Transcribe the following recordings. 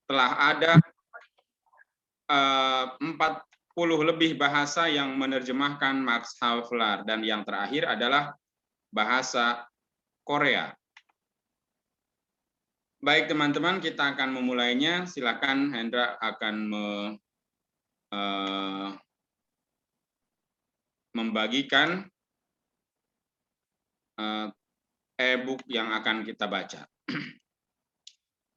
telah ada 40 lebih bahasa yang menerjemahkan Max Havelaar, dan yang terakhir adalah bahasa Korea. Baik teman-teman, kita akan memulainya. Silakan Hendra akan membagikan e-book yang akan kita baca.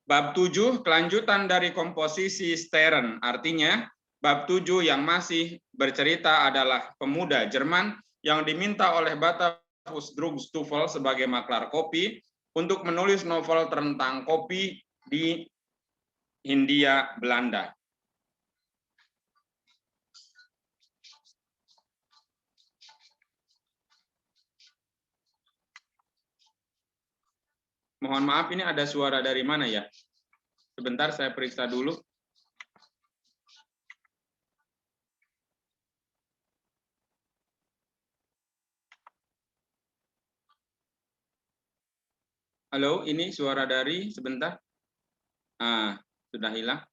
Bab 7, kelanjutan dari komposisi Stern. Artinya, bab 7 yang masih bercerita adalah pemuda Jerman yang diminta oleh Batavus Drugstufel sebagai maklar kopi untuk menulis novel tentang kopi di Hindia Belanda. Mohon maaf, ini ada suara dari mana ya? Sebentar saya periksa dulu. Halo, ini suara dari sebentar. Sudah hilang.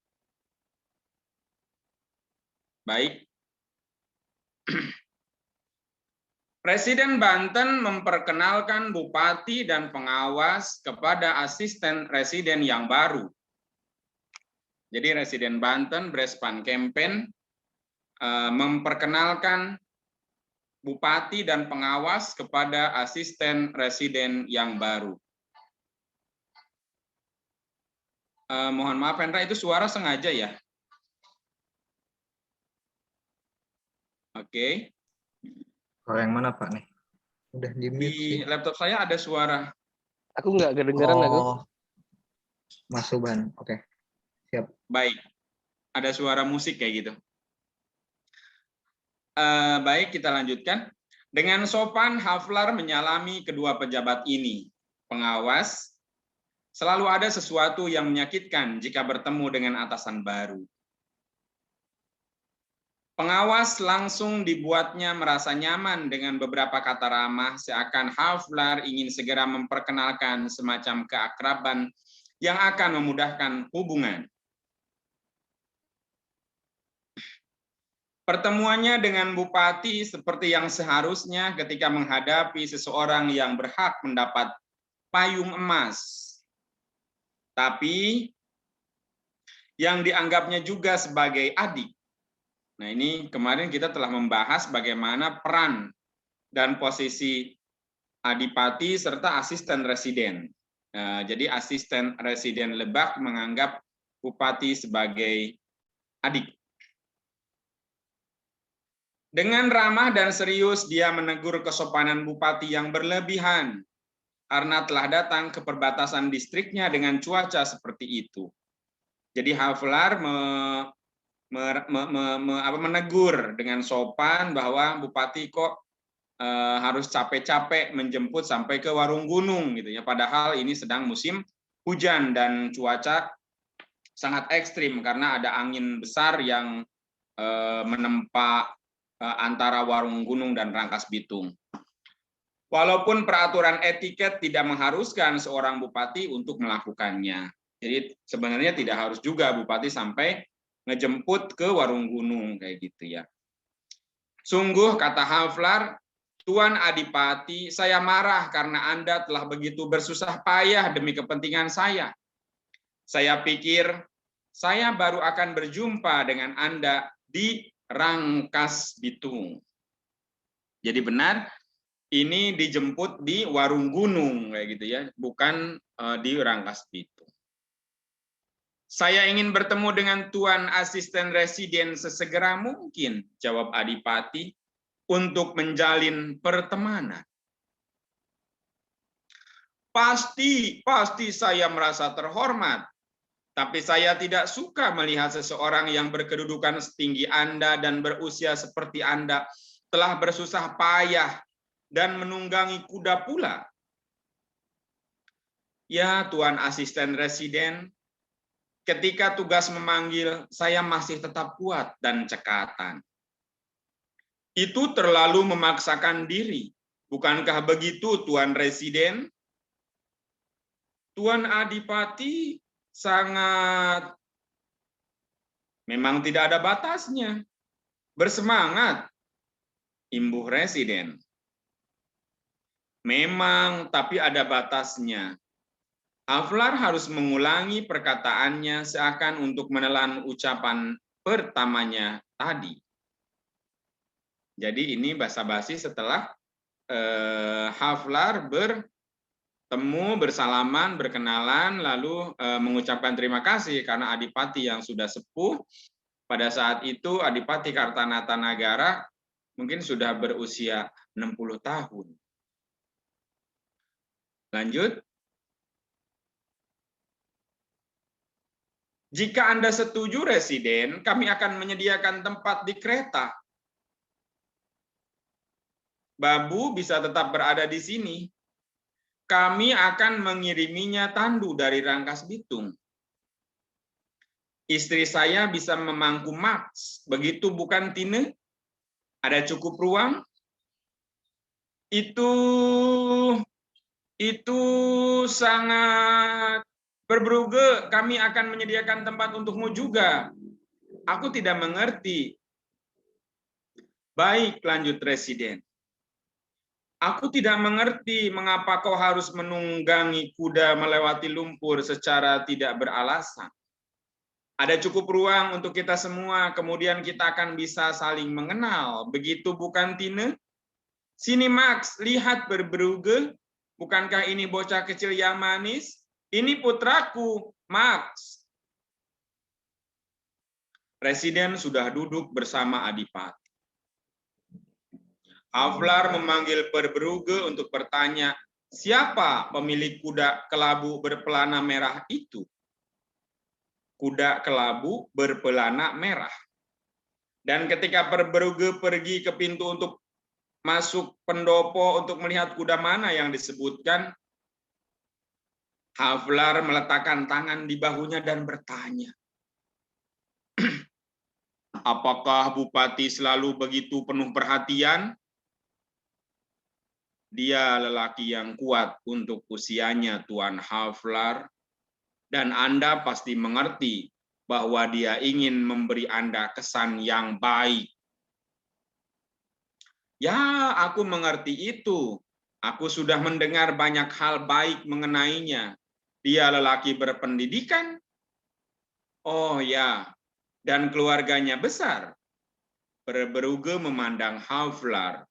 Baik. Presiden Banten memperkenalkan bupati dan pengawas kepada asisten residen yang baru. Jadi Residen Banten, Bres Van Kempen, memperkenalkan bupati dan pengawas kepada asisten residen yang baru. Mohon maaf, Hendra, itu suara sengaja ya? Oke. Suara yang mana Pak nih? Udah di-mute sih. Di laptop saya ada suara. Aku nggak kedengeran aku. Mas Suban, oke. Siap. Baik, ada suara musik kayak gitu. Baik, kita lanjutkan. Dengan sopan, Havelaar menyalami kedua pejabat ini. Pengawas, selalu ada sesuatu yang menyakitkan jika bertemu dengan atasan baru. Pengawas langsung dibuatnya merasa nyaman dengan beberapa kata ramah, seakan Havelaar ingin segera memperkenalkan semacam keakraban yang akan memudahkan hubungan. Pertemuannya dengan bupati seperti yang seharusnya ketika menghadapi seseorang yang berhak mendapat payung emas, tapi yang dianggapnya juga sebagai adik. Nah, ini kemarin kita telah membahas bagaimana peran dan posisi adipati serta asisten residen. Jadi asisten residen Lebak menganggap bupati sebagai adik. Dengan ramah dan serius dia menegur kesopanan bupati yang berlebihan karena telah datang ke perbatasan distriknya dengan cuaca seperti itu. Jadi Havelaar menegur dengan sopan bahwa bupati kok harus capek-capek menjemput sampai ke Warung Gunung gitu ya, padahal ini sedang musim hujan dan cuaca sangat ekstrim karena ada angin besar yang menempa antara Warung Gunung dan Rangkas Bitung. Walaupun peraturan etiket tidak mengharuskan seorang bupati untuk melakukannya. Jadi sebenarnya tidak harus juga bupati sampai ngejemput ke Warung Gunung kayak gitu ya. Sungguh, kata Havelaar, Tuan Adipati, saya marah karena Anda telah begitu bersusah payah demi kepentingan saya. Saya pikir saya baru akan berjumpa dengan Anda di Rangkas Bitung. Jadi benar, ini dijemput di Warung Gunung kayak gitu ya, bukan di Rangkas Bitung. Saya ingin bertemu dengan Tuan Asisten Residen sesegera mungkin, jawab Adipati, untuk menjalin pertemanan. Pasti saya merasa terhormat, tapi saya tidak suka melihat seseorang yang berkedudukan setinggi Anda dan berusia seperti Anda telah bersusah payah dan menunggangi kuda pula. Ya, Tuan Asisten Residen, ketika tugas memanggil, saya masih tetap kuat dan cekatan. Itu terlalu memaksakan diri. Bukankah begitu, Tuan Residen? Tuan Adipati, sangat memang tidak ada batasnya. Bersemangat, imbuh Residen. Memang, tapi ada batasnya. Haflar harus mengulangi perkataannya seakan untuk menelan ucapan pertamanya tadi. Jadi ini basa-basi setelah Haflar bertemu, bersalaman, berkenalan, lalu mengucapkan terima kasih karena Adipati yang sudah sepuh. Pada saat itu Adipati Kartanatanagara mungkin sudah berusia 60 tahun. Lanjut. Jika Anda setuju, Residen, kami akan menyediakan tempat di kereta. Babu bisa tetap berada di sini. Kami akan mengiriminya tandu dari Rangkas Bitung. Istri saya bisa memangku Max. Begitu bukan, Tine? Ada cukup ruang? Itu sangat Berbruge, kami akan menyediakan tempat untukmu juga. Aku tidak mengerti. Baik, lanjut Residen. Aku tidak mengerti mengapa kau harus menunggangi kuda melewati lumpur secara tidak beralasan. Ada cukup ruang untuk kita semua, kemudian kita akan bisa saling mengenal. Begitu bukan, Tine? Sini Max, lihat Berbruge. Bukankah ini bocah kecil yang manis? Ini putraku, Max. Residen sudah duduk bersama Adipati. Haflar memanggil Berbruge untuk bertanya, siapa pemilik kuda kelabu berpelana merah itu? Kuda kelabu berpelana merah. Dan ketika Berbruge pergi ke pintu untuk masuk pendopo untuk melihat kuda mana yang disebutkan, Haflar meletakkan tangan di bahunya dan bertanya, apakah Bupati selalu begitu penuh perhatian? Dia lelaki yang kuat untuk usianya, Tuan Haflar, dan Anda pasti mengerti bahwa dia ingin memberi Anda kesan yang baik. Ya, aku mengerti itu. Aku sudah mendengar banyak hal baik mengenainya. Dia lelaki berpendidikan. Oh ya, dan keluarganya besar. Berbruge memandang Haflar,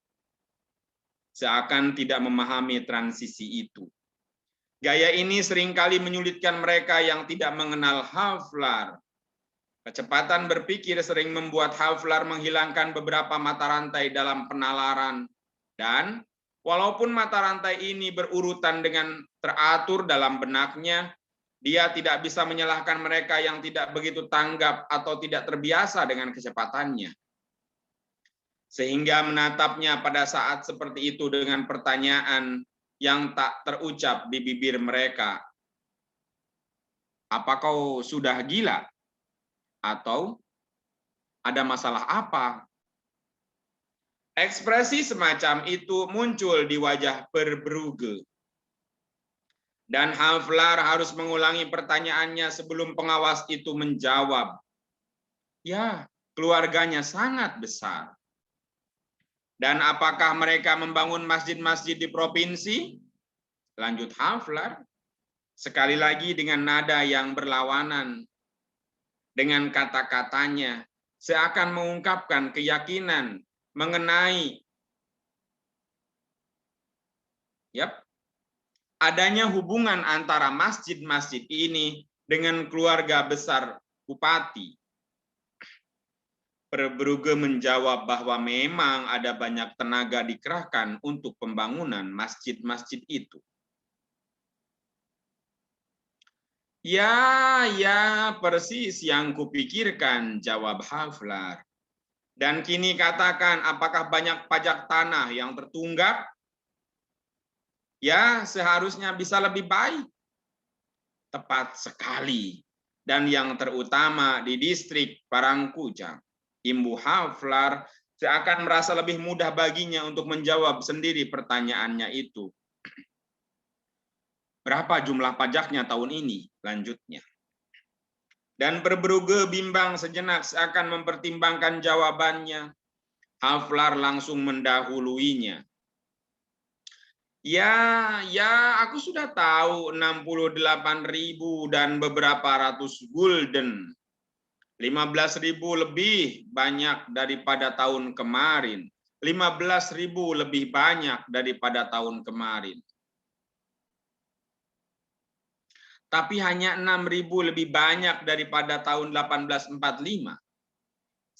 seakan tidak memahami transisi itu. Gaya ini seringkali menyulitkan mereka yang tidak mengenal Haflar. Kecepatan berpikir sering membuat Haflar menghilangkan beberapa mata rantai dalam penalaran. Dan walaupun mata rantai ini berurutan dengan teratur dalam benaknya, dia tidak bisa menyalahkan mereka yang tidak begitu tanggap atau tidak terbiasa dengan kecepatannya. Sehingga menatapnya pada saat seperti itu dengan pertanyaan yang tak terucap di bibir mereka. Apa kau sudah gila? Atau ada masalah apa? Ekspresi semacam itu muncul di wajah Berbruge. Dan Haflar harus mengulangi pertanyaannya sebelum pengawas itu menjawab. Ya, keluarganya sangat besar. Dan apakah mereka membangun masjid-masjid di provinsi? Lanjut Haflar. Sekali lagi dengan nada yang berlawanan. Dengan kata-katanya, seakan mengungkapkan keyakinan mengenai adanya hubungan antara masjid-masjid ini dengan keluarga besar Bupati. Berbruge menjawab bahwa memang ada banyak tenaga dikerahkan untuk pembangunan masjid-masjid itu. Ya, persis yang kupikirkan, jawab Haflar. Dan kini katakan, apakah banyak pajak tanah yang tertunggak? Ya, seharusnya bisa lebih baik. Tepat sekali. Dan yang terutama di distrik Parangkujang. Imbu Haflar seakan merasa lebih mudah baginya untuk menjawab sendiri pertanyaannya itu. Berapa jumlah pajaknya tahun ini? Lanjutnya. Dan Verbrugge bimbang sejenak seakan mempertimbangkan jawabannya. Havelaar langsung mendahuluinya. Ya, aku sudah tahu 68.000 dan beberapa ratus gulden. 15.000 lebih banyak daripada tahun kemarin. 15.000 lebih banyak daripada tahun kemarin. Tapi hanya 6.000 lebih banyak daripada tahun 1845.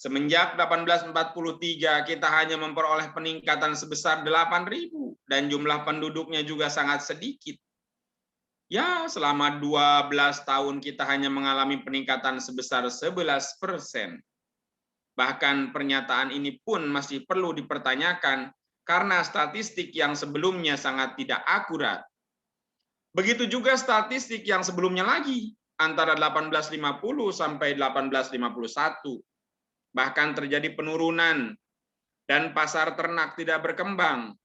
Semenjak 1843 kita hanya memperoleh peningkatan sebesar 8.000 dan jumlah penduduknya juga sangat sedikit. Ya, selama 12 tahun kita hanya mengalami peningkatan sebesar 11%. Bahkan pernyataan ini pun masih perlu dipertanyakan karena statistik yang sebelumnya sangat tidak akurat. Begitu juga statistik yang sebelumnya lagi, antara 1850 sampai 1851. Bahkan terjadi penurunan dan pasar ternak tidak berkembang.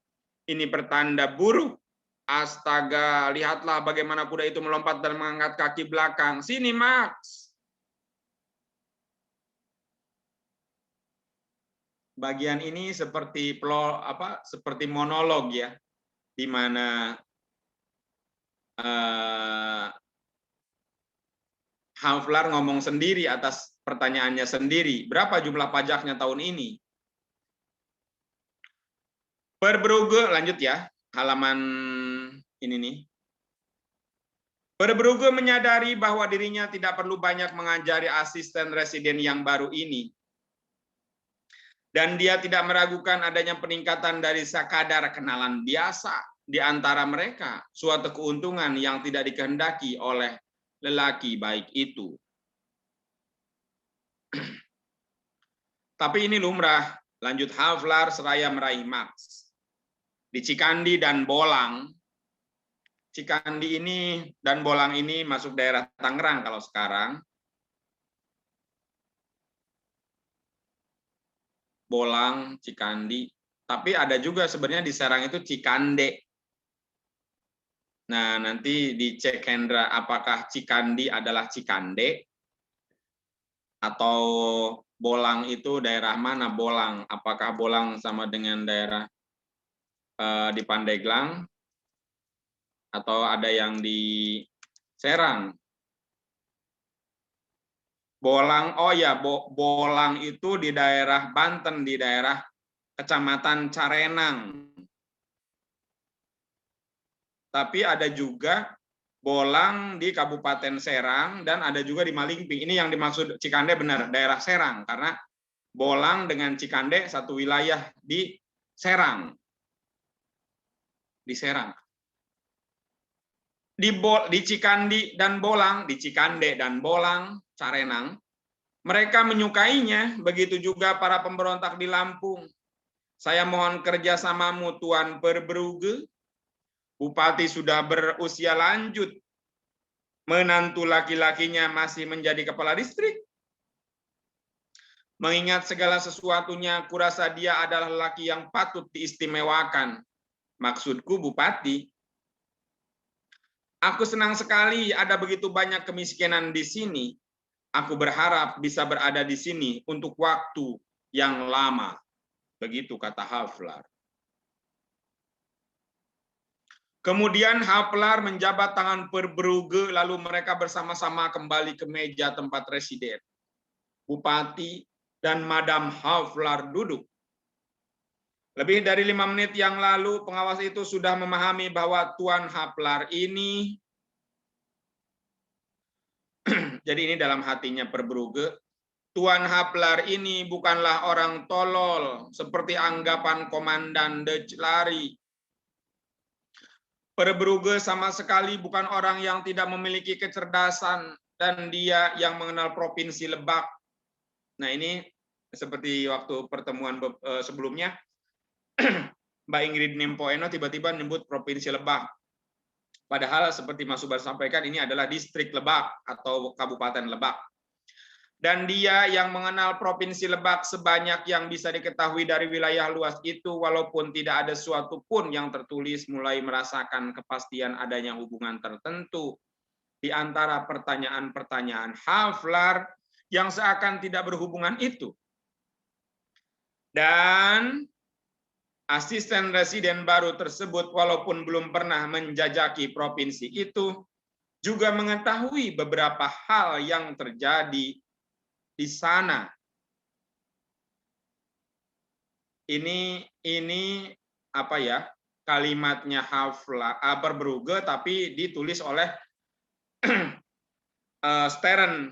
Ini pertanda buruk. Astaga, lihatlah bagaimana kuda itu melompat dan mengangkat kaki belakang. Sini, Max. Bagian ini seperti seperti monolog ya, di mana Havelaar ngomong sendiri atas pertanyaannya sendiri. Berapa jumlah pajaknya tahun ini? Verbrugge, lanjut ya, halaman ini nih. Verbrugge menyadari bahwa dirinya tidak perlu banyak mengajari asisten residen yang baru ini. Dan dia tidak meragukan adanya peningkatan dari sekadar kenalan biasa di antara mereka, suatu keuntungan yang tidak dikehendaki oleh lelaki baik itu. Tapi ini lumrah, lanjut Havelaar seraya meraih Max. Di Cikandi dan Bolang, Cikandi ini dan Bolang ini masuk daerah Tangerang kalau sekarang. Bolang, Cikandi, tapi ada juga sebenarnya di Serang itu Cikande. Nah, nanti dicek Hendra apakah Cikandi adalah Cikande atau Bolang itu daerah mana Bolang? Apakah Bolang sama dengan daerah di Pandeglang atau ada yang di Serang? Bolang, oh ya, Bolang itu di daerah Banten, di daerah Kecamatan Carenang. Tapi ada juga Bolang di Kabupaten Serang dan ada juga di Malingping. Ini yang dimaksud Cikande benar, daerah Serang. Karena Bolang dengan Cikande satu wilayah di Serang. Di Serang. Di Cikandi dan Bolang, di Cikande dan Bolang, Carenang, mereka menyukainya, begitu juga para pemberontak di Lampung. Saya mohon kerjasamamu, Tuan Verbrugge. Bupati sudah berusia lanjut. Menantu laki-lakinya masih menjadi kepala distrik. Mengingat segala sesuatunya, kurasa dia adalah laki yang patut diistimewakan. Maksudku, Bupati. Aku senang sekali ada begitu banyak kemiskinan di sini. Aku berharap bisa berada di sini untuk waktu yang lama. Begitu kata Havelaar. Kemudian Havelaar menjabat tangan Verbrugge, lalu mereka bersama-sama kembali ke meja tempat residen. Bupati dan Madam Havelaar duduk. Lebih dari 5 menit yang lalu, pengawas itu sudah memahami bahwa Tuan Havelaar ini, jadi ini dalam hatinya Verbrugge, Tuan Havelaar ini bukanlah orang tolol, seperti anggapan Komandan de Celari. Verbrugge sama sekali bukan orang yang tidak memiliki kecerdasan, dan dia yang mengenal Provinsi Lebak. Nah ini seperti waktu pertemuan sebelumnya, Mbak Ingrid Nimpoeno tiba-tiba menyebut Provinsi Lebak. Padahal seperti Mas Subar sampaikan, ini adalah distrik Lebak atau Kabupaten Lebak. Dan dia yang mengenal Provinsi Lebak sebanyak yang bisa diketahui dari wilayah luas itu, walaupun tidak ada suatu pun yang tertulis, mulai merasakan kepastian adanya hubungan tertentu di antara pertanyaan-pertanyaan Haflar yang seakan tidak berhubungan itu. Dan asisten residen baru tersebut walaupun belum pernah menjajaki provinsi itu, juga mengetahui beberapa hal yang terjadi di sana. Ini apa ya? Kalimatnya Haflar Verbrugge tapi ditulis oleh Stern.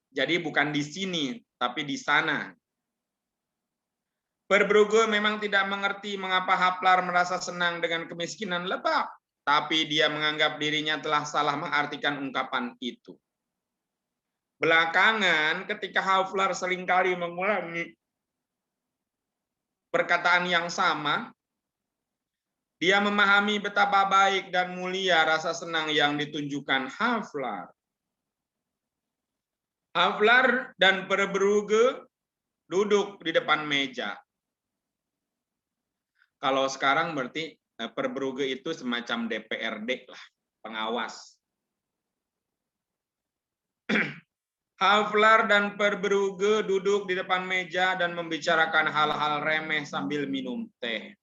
Jadi bukan di sini, tapi di sana. Verbrugge memang tidak mengerti mengapa Haflar merasa senang dengan kemiskinan lebak, tapi dia menganggap dirinya telah salah mengartikan ungkapan itu. Belakangan, ketika Haflar seringkali mengulangi perkataan yang sama, dia memahami betapa baik dan mulia rasa senang yang ditunjukkan Haflar. Haflar dan Verbrugge duduk di depan meja. Kalau sekarang berarti Verbrugge itu semacam DPRD lah, pengawas. Haflar dan Verbrugge duduk di depan meja dan membicarakan hal-hal remeh sambil minum teh.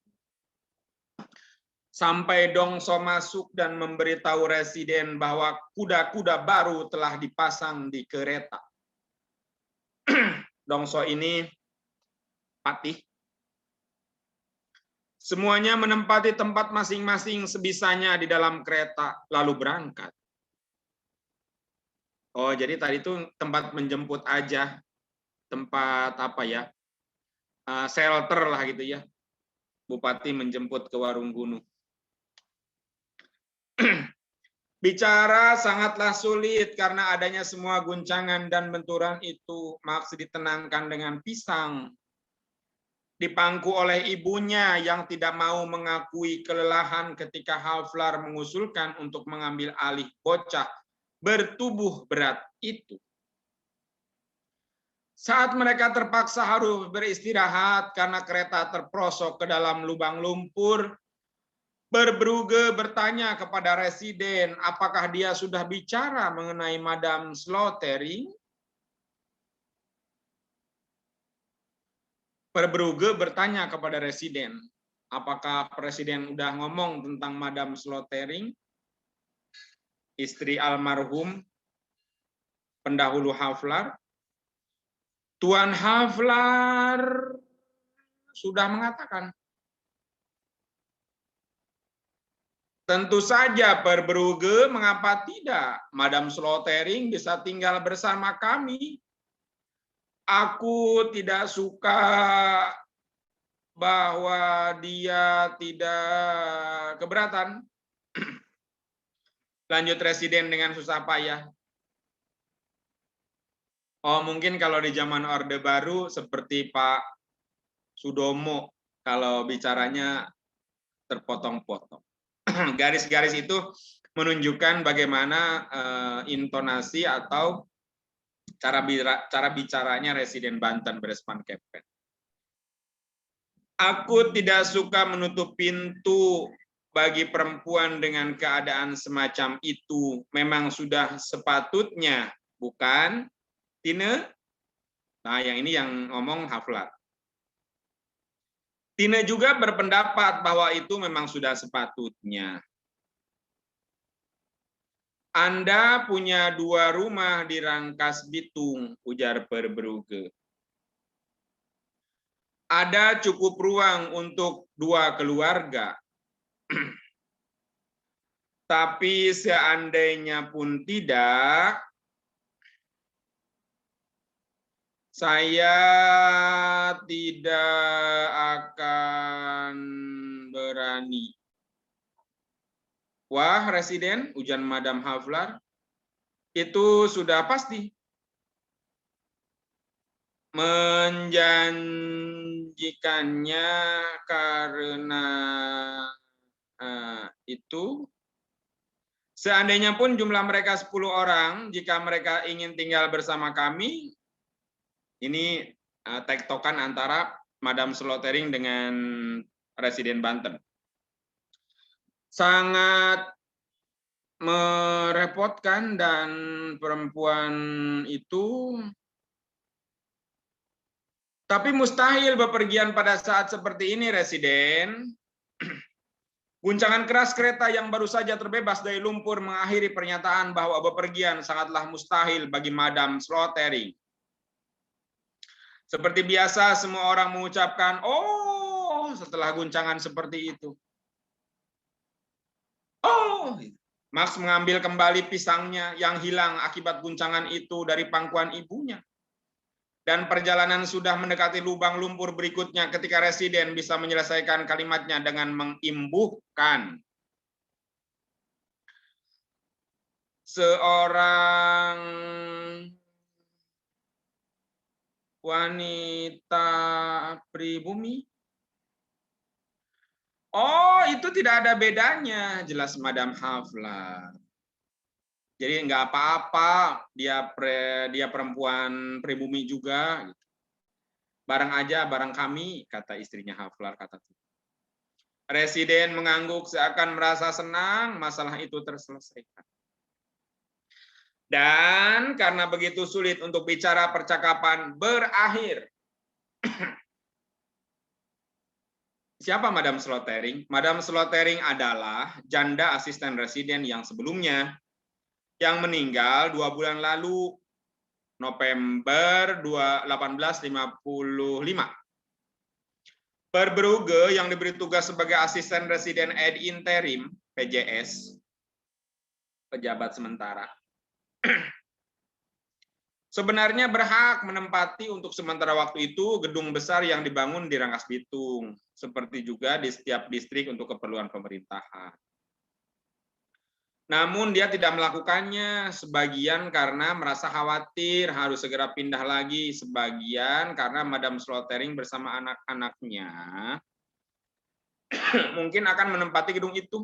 Sampai Dongso masuk dan memberitahu residen bahwa kuda-kuda baru telah dipasang di kereta. Dongso ini patih. Semuanya menempati tempat masing-masing sebisanya di dalam kereta, lalu berangkat. Oh, jadi tadi itu tempat menjemput aja, tempat apa ya, shelter lah gitu ya. Bupati menjemput ke Warung Gunung. Bicara sangatlah sulit karena adanya semua guncangan dan benturan itu. Maksud ditenangkan dengan pisang. Dipangku oleh ibunya yang tidak mau mengakui kelelahan ketika Haflar mengusulkan untuk mengambil alih bocah bertubuh berat itu. Saat mereka terpaksa harus beristirahat karena kereta terprosok ke dalam lubang lumpur, Verbrugge bertanya kepada residen apakah dia sudah bicara mengenai Madame Slotering. Verbrugge bertanya kepada residen, apakah presiden udah ngomong tentang Madame Slotering, istri almarhum pendahulu Haflar? Tuan Haflar sudah mengatakan. Tentu saja Verbrugge, mengapa tidak? Madame Slotering bisa tinggal bersama kami. Aku tidak suka bahwa dia tidak keberatan. Lanjut residen dengan susah payah. Oh, mungkin kalau di zaman Orde Baru seperti Pak Sudomo, kalau bicaranya terpotong-potong. Garis-garis itu menunjukkan bagaimana intonasi atau cara bicaranya residen Banten Berespan Kepken. Aku tidak suka menutup pintu bagi perempuan dengan keadaan semacam itu. Memang sudah sepatutnya, bukan, Tine? Nah, yang ini yang ngomong Haflar. Tine juga berpendapat bahwa itu memang sudah sepatutnya. Anda punya 2 rumah di Rangkas Bitung, ujar Verbrugge. Ada cukup ruang untuk 2 keluarga. Tapi seandainya pun tidak, saya tidak akan berani. Wah, residen, ujar Madame Haflar, itu sudah pasti. Menjanjikannya karena itu, seandainya pun jumlah mereka 10 orang, jika mereka ingin tinggal bersama kami, ini tektokan antara Madame Slotering dengan residen Banten. Sangat merepotkan dan perempuan itu tapi mustahil bepergian pada saat seperti ini, Residen. Guncangan keras kereta yang baru saja terbebas dari lumpur mengakhiri pernyataan bahwa bepergian sangatlah mustahil bagi Madam Slotering. Seperti biasa, semua orang mengucapkan, "Oh," setelah guncangan seperti itu. "Oh." Max mengambil kembali pisangnya yang hilang akibat guncangan itu dari pangkuan ibunya. Dan perjalanan sudah mendekati lubang lumpur berikutnya ketika Residen bisa menyelesaikan kalimatnya dengan mengimbuhkan. Seorang wanita pribumi. Oh, itu tidak ada bedanya, jelas Madam Haflar. Jadi nggak apa-apa, dia perempuan pribumi juga. Barang aja, barang kami, kata istrinya Haflar, kata itu. Residen mengangguk seakan merasa senang masalah itu terselesaikan. Dan karena begitu sulit untuk bicara, percakapan berakhir. Siapa Madam Slotering? Madam Slotering adalah janda asisten residen yang sebelumnya, yang meninggal 2 bulan lalu, November 1855. Verbrugge yang diberi tugas sebagai asisten residen ad interim, PJS, pejabat sementara, sebenarnya berhak menempati untuk sementara waktu itu gedung besar yang dibangun di Rangkas Bitung, seperti juga di setiap distrik untuk keperluan pemerintahan. Namun dia tidak melakukannya, sebagian karena merasa khawatir harus segera pindah lagi, sebagian karena Madam Slotering bersama anak-anaknya mungkin akan menempati gedung itu.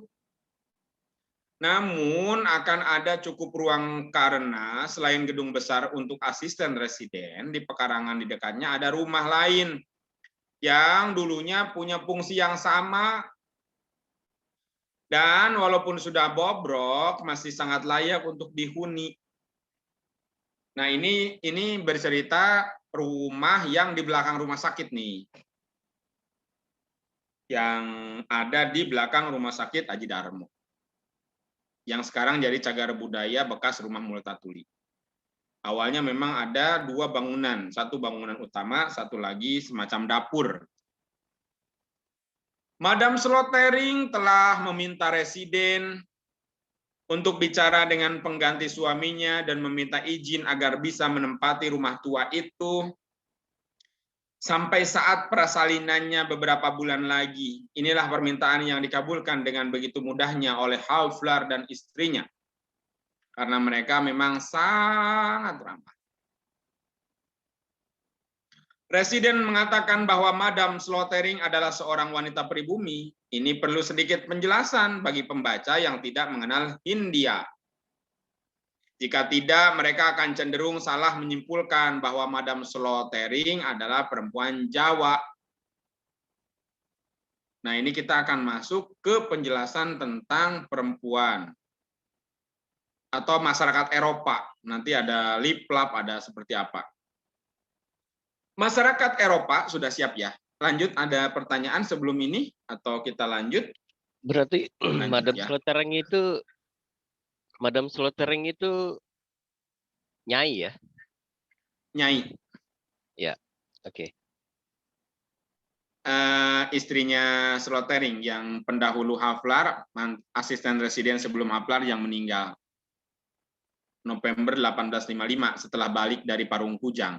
Namun akan ada cukup ruang karena selain gedung besar untuk asisten residen, di pekarangan di dekatnya ada rumah lain yang dulunya punya fungsi yang sama. Dan walaupun sudah bobrok, masih sangat layak untuk dihuni. Nah, ini bercerita rumah yang di belakang rumah sakit nih. Yang ada di belakang rumah sakit Aji Darmo. Yang sekarang jadi cagar budaya bekas rumah Multatuli. Awalnya memang ada 2 bangunan, satu bangunan utama, satu lagi semacam dapur. Madam Slotering telah meminta residen untuk bicara dengan pengganti suaminya dan meminta izin agar bisa menempati rumah tua itu sampai saat persalinannya beberapa bulan lagi. Inilah permintaan yang dikabulkan dengan begitu mudahnya oleh Haflar dan istrinya. Karena mereka memang sangat ramah. Residen mengatakan bahwa Madam Slotering adalah seorang wanita pribumi. Ini perlu sedikit penjelasan bagi pembaca yang tidak mengenal Hindia. Jika tidak, mereka akan cenderung salah menyimpulkan bahwa Madam Slotering adalah perempuan Jawa. Nah, ini kita akan masuk ke penjelasan tentang perempuan atau masyarakat Eropa. Nanti ada liplap, ada seperti apa. Masyarakat Eropa sudah siap ya? Lanjut, ada pertanyaan sebelum ini atau kita lanjut? Berarti Lanjut, ya. Madam Slotering itu Nyai ya? Nyai. Ya, oke. Istrinya Slotering yang pendahulu Haflar, asisten residen sebelum Haflar yang meninggal. November 1855 setelah balik dari Parung Kujang.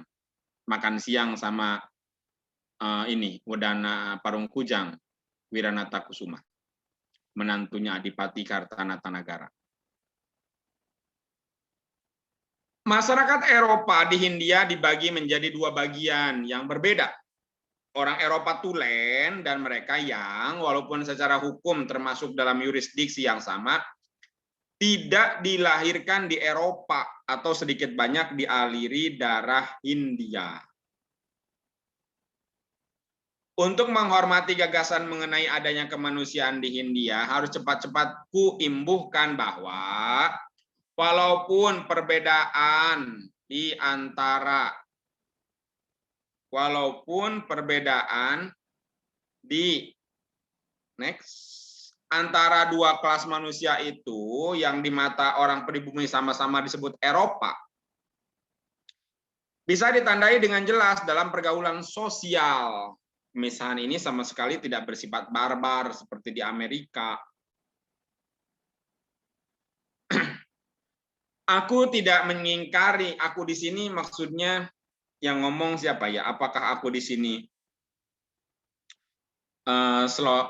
Makan siang sama Wedana Parung Kujang, Wiranata Kusuma, menantunya Adipati Kartanatanagara. Masyarakat Eropa di Hindia dibagi menjadi 2 bagian yang berbeda. Orang Eropa tulen dan mereka yang walaupun secara hukum termasuk dalam yurisdiksi yang sama, tidak dilahirkan di Eropa atau sedikit banyak dialiri darah Hindia. Untuk menghormati gagasan mengenai adanya kemanusiaan di Hindia, harus cepat-cepat kuimbuhkan bahwa walaupun perbedaan di antara dua kelas manusia itu yang di mata orang pribumi sama-sama disebut Eropa bisa ditandai dengan jelas dalam pergaulan sosial. Pemisahan ini sama sekali tidak bersifat barbar seperti di Amerika. Aku tidak mengingkari, aku di sini maksudnya yang ngomong siapa ya? Apakah aku di sini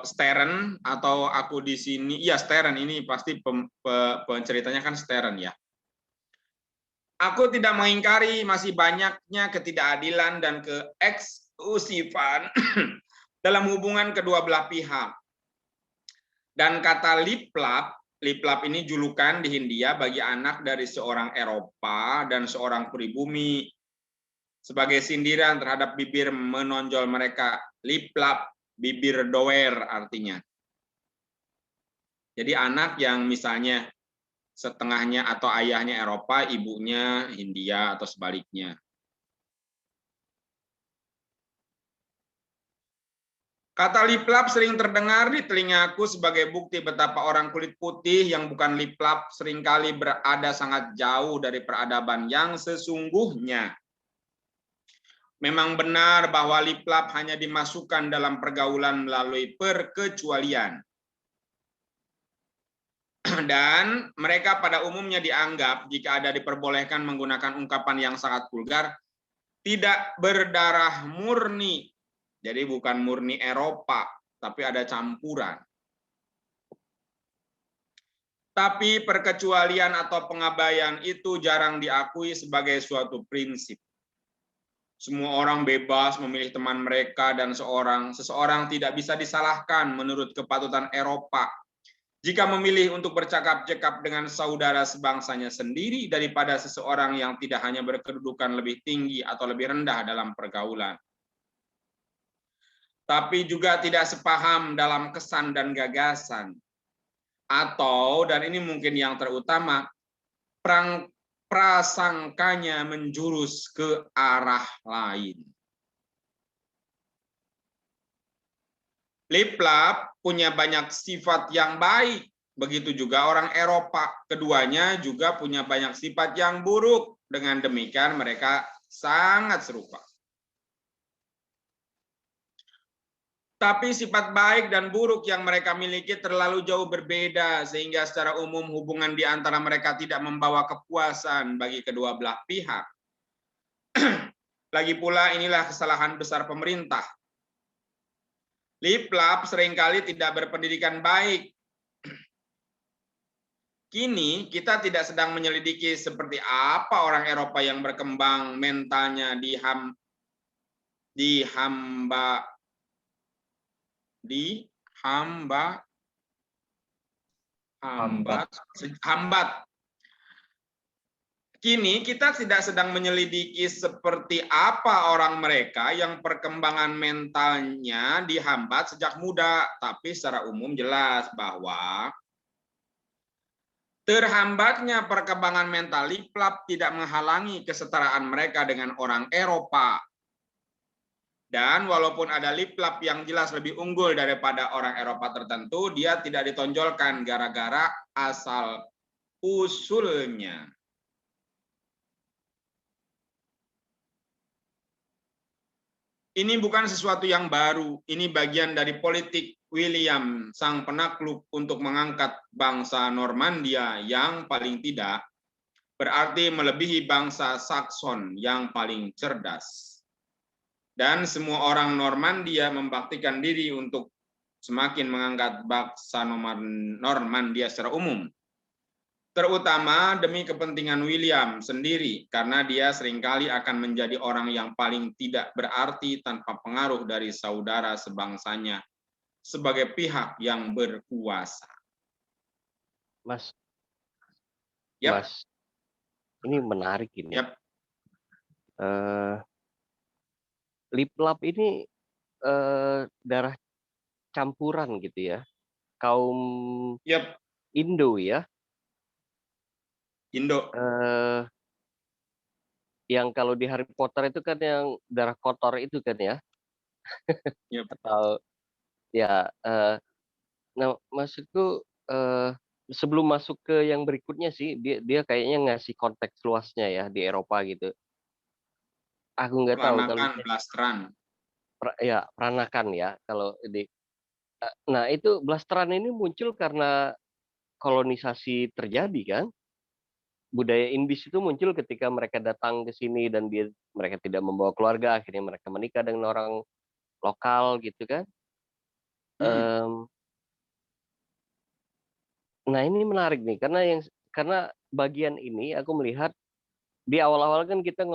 Stern atau aku di sini? Iya, Stern, ini pasti penceritanya kan Stern ya. Aku tidak mengingkari masih banyaknya ketidakadilan dan keeksklusifan dalam hubungan kedua belah pihak. Dan kata liplap ini julukan di Hindia bagi anak dari seorang Eropa dan seorang pribumi sebagai sindiran terhadap bibir menonjol mereka. Liplap, bibir doer artinya. Jadi anak yang misalnya setengahnya atau ayahnya Eropa, ibunya Hindia atau sebaliknya. Kata liplap sering terdengar di telingaku sebagai bukti betapa orang kulit putih yang bukan liplap seringkali berada sangat jauh dari peradaban yang sesungguhnya. Memang benar bahwa liplap hanya dimasukkan dalam pergaulan melalui perkecualian. Dan mereka pada umumnya dianggap jika ada diperbolehkan menggunakan ungkapan yang sangat vulgar, tidak berdarah murni. Jadi bukan murni Eropa, tapi ada campuran. Tapi perkecualian atau pengabaian itu jarang diakui sebagai suatu prinsip. Semua orang bebas memilih teman mereka dan seseorang tidak bisa disalahkan menurut kepatutan Eropa jika memilih untuk bercakap-cakap dengan saudara sebangsanya sendiri daripada seseorang yang tidak hanya berkedudukan lebih tinggi atau lebih rendah dalam pergaulan, tapi juga tidak sepaham dalam kesan dan gagasan. Atau, dan ini mungkin yang terutama, prasangkanya menjurus ke arah lain. Liplap punya banyak sifat yang baik, begitu juga orang Eropa. Keduanya juga punya banyak sifat yang buruk. Dengan demikian mereka sangat serupa. Tapi sifat baik dan buruk yang mereka miliki terlalu jauh berbeda, sehingga secara umum hubungan di antara mereka tidak membawa kepuasan bagi kedua belah pihak. Lagi pula inilah kesalahan besar pemerintah. Liplap seringkali tidak berpendidikan baik. Kini kita tidak sedang menyelidiki seperti apa orang Eropa yang berkembang mentalnya hambat. Kini kita tidak sedang menyelidiki seperti apa orang mereka yang perkembangan mentalnya dihambat sejak muda, tapi secara umum jelas bahwa terhambatnya perkembangan mental liplap tidak menghalangi kesetaraan mereka dengan orang Eropa. Dan walaupun ada liplap yang jelas lebih unggul daripada orang Eropa tertentu, dia tidak ditonjolkan gara-gara asal usulnya. Ini bukan sesuatu yang baru, ini bagian dari politik William, sang penakluk untuk mengangkat bangsa Normandia yang paling tidak berarti melebihi bangsa Sakson yang paling cerdas. Dan semua orang Normandia membaktikan diri untuk semakin mengangkat bangsa Normandia secara umum. Terutama demi kepentingan William sendiri, karena dia seringkali akan menjadi orang yang paling tidak berarti tanpa pengaruh dari saudara sebangsanya sebagai pihak yang berkuasa. Mas, Yep. Mas, ini menarik ini. Yep. Liplap ini darah campuran gitu ya, kaum Yap, Indo ya, Indo. yang kalau di Harry Potter itu kan yang darah kotor itu kan ya, Yap. atau ya, nah maksudku, sebelum masuk ke yang berikutnya sih, dia dia kayaknya ngasih konteks luasnya ya di Eropa gitu. Aku nggak tahu kalau Peranakan, misalnya blasteran. ya peranakan ya, kalau di nah itu blasteran ini muncul karena kolonisasi terjadi kan. Budaya Indis itu muncul ketika mereka datang ke sini dan mereka tidak membawa keluarga, akhirnya mereka menikah dengan orang lokal gitu kan. Mm-mm. Mmm, nah ini menarik nih karena bagian ini aku melihat di awal-awal kan kita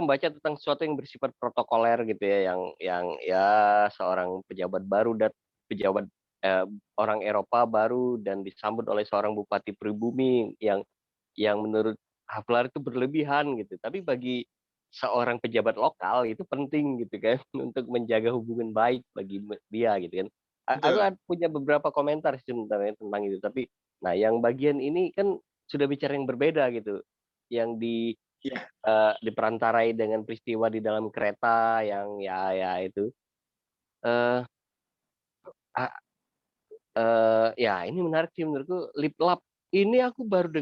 membaca tentang sesuatu yang bersifat protokoler gitu ya, yang ya seorang pejabat baru dan pejabat, eee, orang Eropa baru dan disambut oleh seorang bupati pribumi yang menurut Haflar itu berlebihan gitu. Tapi bagi seorang pejabat lokal itu penting gitu kan untuk menjaga hubungan baik bagi dia gitu kan. Aku Betul. punya beberapa komentar sih sebenarnya tentang itu, tapi nah yang bagian ini kan sudah bicara yang berbeda gitu, yang Ya, diperantarai dengan peristiwa di dalam kereta yang ya itu, eee, a ya ini menarik sih menurutku lip lap. Ini aku baru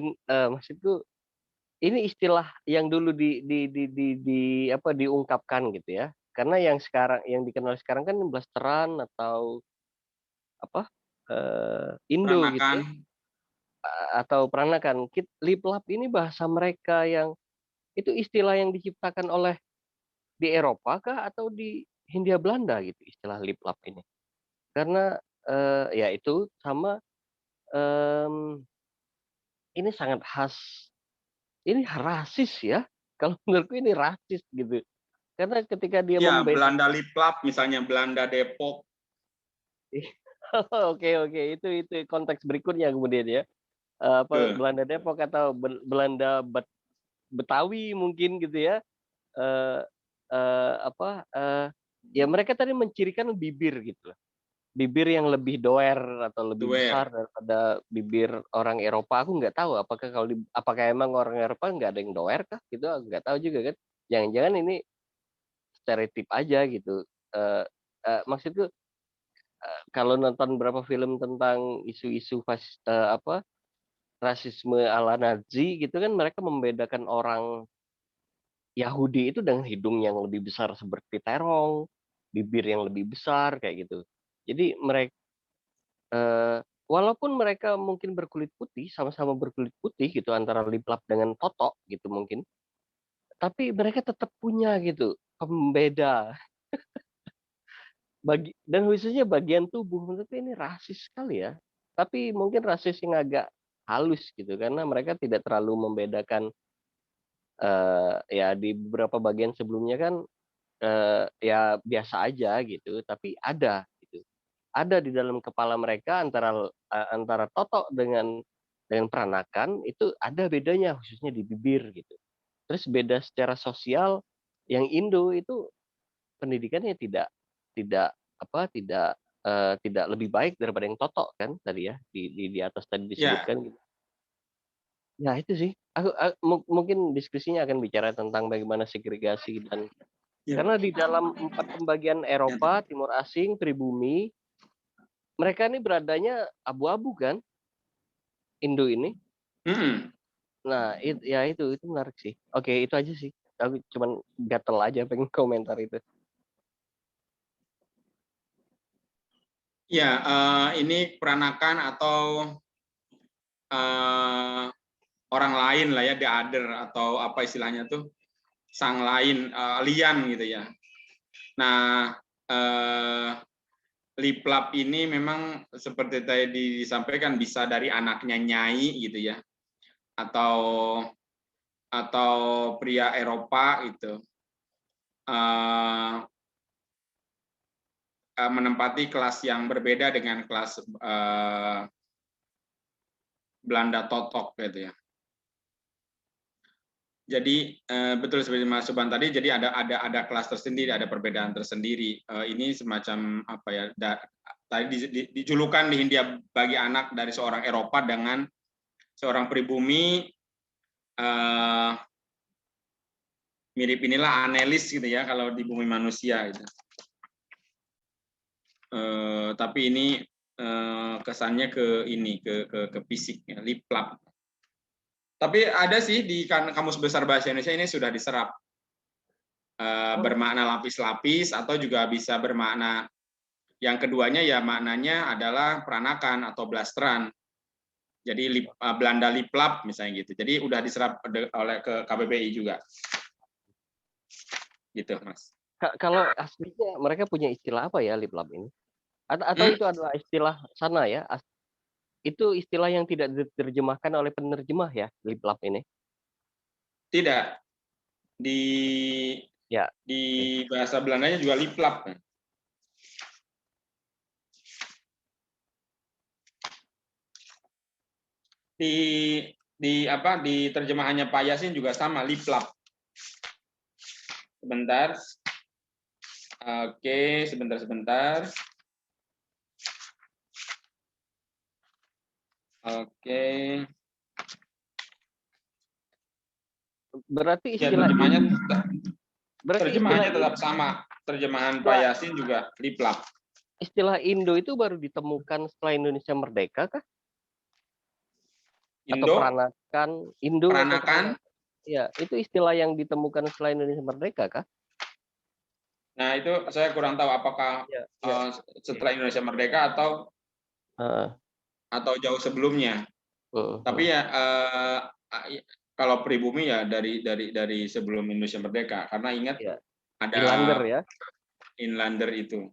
maksudku ini istilah yang dulu apa, diungkapkan gitu ya. Karena yang dikenal sekarang kan blasteran atau apa, Indo gitu peranakan. ya, atau peranakan. Lip lap ini bahasa mereka yang itu istilah yang diciptakan oleh di Eropa kah atau di Hindia Belanda gitu istilah lip lap ini? Karena, ya itu sama, mmm, ini sangat khas, ini rasis ya, kalau menurutku ini rasis gitu. Karena ketika dia Ya, Belanda Liplap, misalnya Belanda Depok. oke oke, itu konteks berikutnya kemudian ya, apa, Betul. Belanda Depok atau Belanda Betawi mungkin gitu ya, eee apa, ya mereka tadi mencirikan bibir gitu loh, bibir yang lebih doer atau lebih Duer. besar daripada bibir orang Eropa. Aku nggak tahu apakah emang orang Eropa nggak ada yang doer kah gitu, aku nggak tahu juga kan. Jangan-jangan ini stereotip aja gitu, eee maksudku kalau nonton beberapa film tentang isu-isu apa, rasisme ala Nazi gitu kan mereka membedakan orang Yahudi itu dengan hidung yang lebih besar seperti terong, bibir yang lebih besar kayak gitu. Jadi walaupun mereka mungkin berkulit putih, sama-sama berkulit putih gitu antara liplap dengan totok gitu mungkin, tapi mereka tetap punya gitu pembeda dan khususnya bagian tubuh menurutku ini rasis sekali ya. Tapi mungkin rasis yang agak halus gitu karena mereka tidak terlalu membedakan, ya di beberapa bagian sebelumnya kan, ya biasa aja gitu, tapi ada gitu. Ada di dalam kepala mereka antara totok dengan peranakan itu ada bedanya khususnya di bibir gitu. Terus beda secara sosial, yang Indo itu pendidikannya tidak tidak apa, tidak lebih baik daripada yang totok kan tadi ya, di atas tadi Ya, disebutkan gitu. Ya itu sih, mungkin diskusinya akan bicara tentang bagaimana segregasi dan ya, karena di dalam 4 pembagian ya. Eropa, Timur Asing, Pribumi, mereka ini beradanya abu-abu kan, Indo ini. Mm-mm. Nah, ya itu menarik sih. Oke, itu aja sih. Aku cuman gatel aja pengen komentar itu. Ya, ini peranakan atau eh, orang lain lah ya, the other atau apa istilahnya tuh, sang lain, alien gitu ya. Nah, eh, liplap ini memang seperti tadi disampaikan bisa dari anaknya Nyai gitu ya, atau pria Eropa gitu, menempati kelas yang berbeda dengan kelas Belanda Totok gitu ya. Jadi betul seperti Mas Subhan tadi, jadi ada kelas tersendiri, ada perbedaan tersendiri. Ini semacam apa ya? Tadi dijulukan di Hindia bagi anak dari seorang Eropa dengan seorang pribumi, mirip inilah Annelies gitu ya kalau di bumi manusia gitu. Tapi ini kesannya ke ini ke fisik ya, liplap. Tapi ada sih di Kamus Besar Bahasa Indonesia ini sudah diserap bermakna lapis-lapis atau juga bisa bermakna yang keduanya ya maknanya adalah peranakan atau blasteran. Jadi Belanda liplap misalnya gitu. Jadi udah diserap oleh ke KBBI juga. Gitu, Mas. Kalau aslinya mereka punya istilah apa ya liplap ini? Atau itu adalah istilah sana ya? Itu istilah yang tidak diterjemahkan oleh penerjemah ya, liplap ini? Tidak. Ya. Di bahasa Belandanya juga liplap. Di terjemahannya Pak Yasin juga sama, liplap. Sebentar. Oke, sebentar. Oke. Berarti Ya, istilah terjemahannya tetap sama. Terjemahan Pak Yasin juga liplap. Istilah Indo itu baru ditemukan setelah Indonesia merdeka kah? Atau Indo? peranakan? Indo Peranakan? Ya, itu istilah yang ditemukan setelah Indonesia merdeka kah? Nah, itu saya kurang tahu apakah setelah Indonesia merdeka atau jauh sebelumnya. Tapi ya kalau pribumi ya dari sebelum Indonesia merdeka, karena ingat ada Inlander ya. Inlander itu.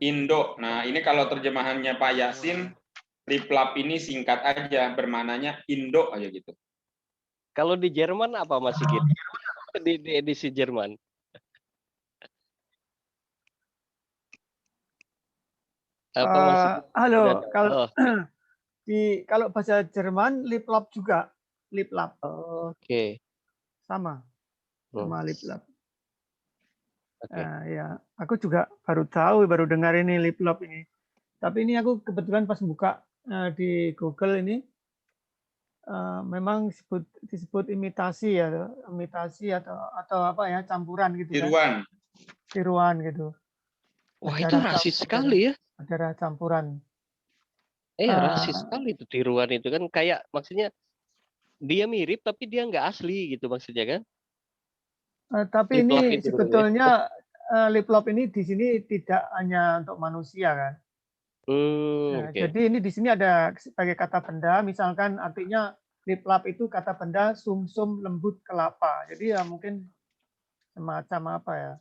Indo. Nah, ini kalau terjemahannya Pak Yasin, liplap ini singkat aja, bermananya Indo aja gitu. Kalau di Jerman apa Mas Sigit? Di edisi Jerman. Halo, kalau bahasa Jerman liplap juga, liplap. Oke. Sama liplap. Ya, aku juga baru tahu, baru dengar ini liplap ini. Tapi ini aku kebetulan pas buka di Google ini, memang disebut imitasi ya, imitasi atau apa ya, campuran gitu. Tiruan. Tiruan gitu. Wah, itu rasis sekali ya. Darah campuran. Rasis sekali itu tiruan itu kan, kayak maksudnya dia mirip tapi dia nggak asli gitu maksudnya kan. Tapi ini sebetulnya liplop ini di sini tidak hanya untuk manusia kan. Jadi ini di sini ada sebagai kata benda, misalkan artinya liplap itu kata benda sumsum lembut kelapa. Jadi ya mungkin semacam apa ya?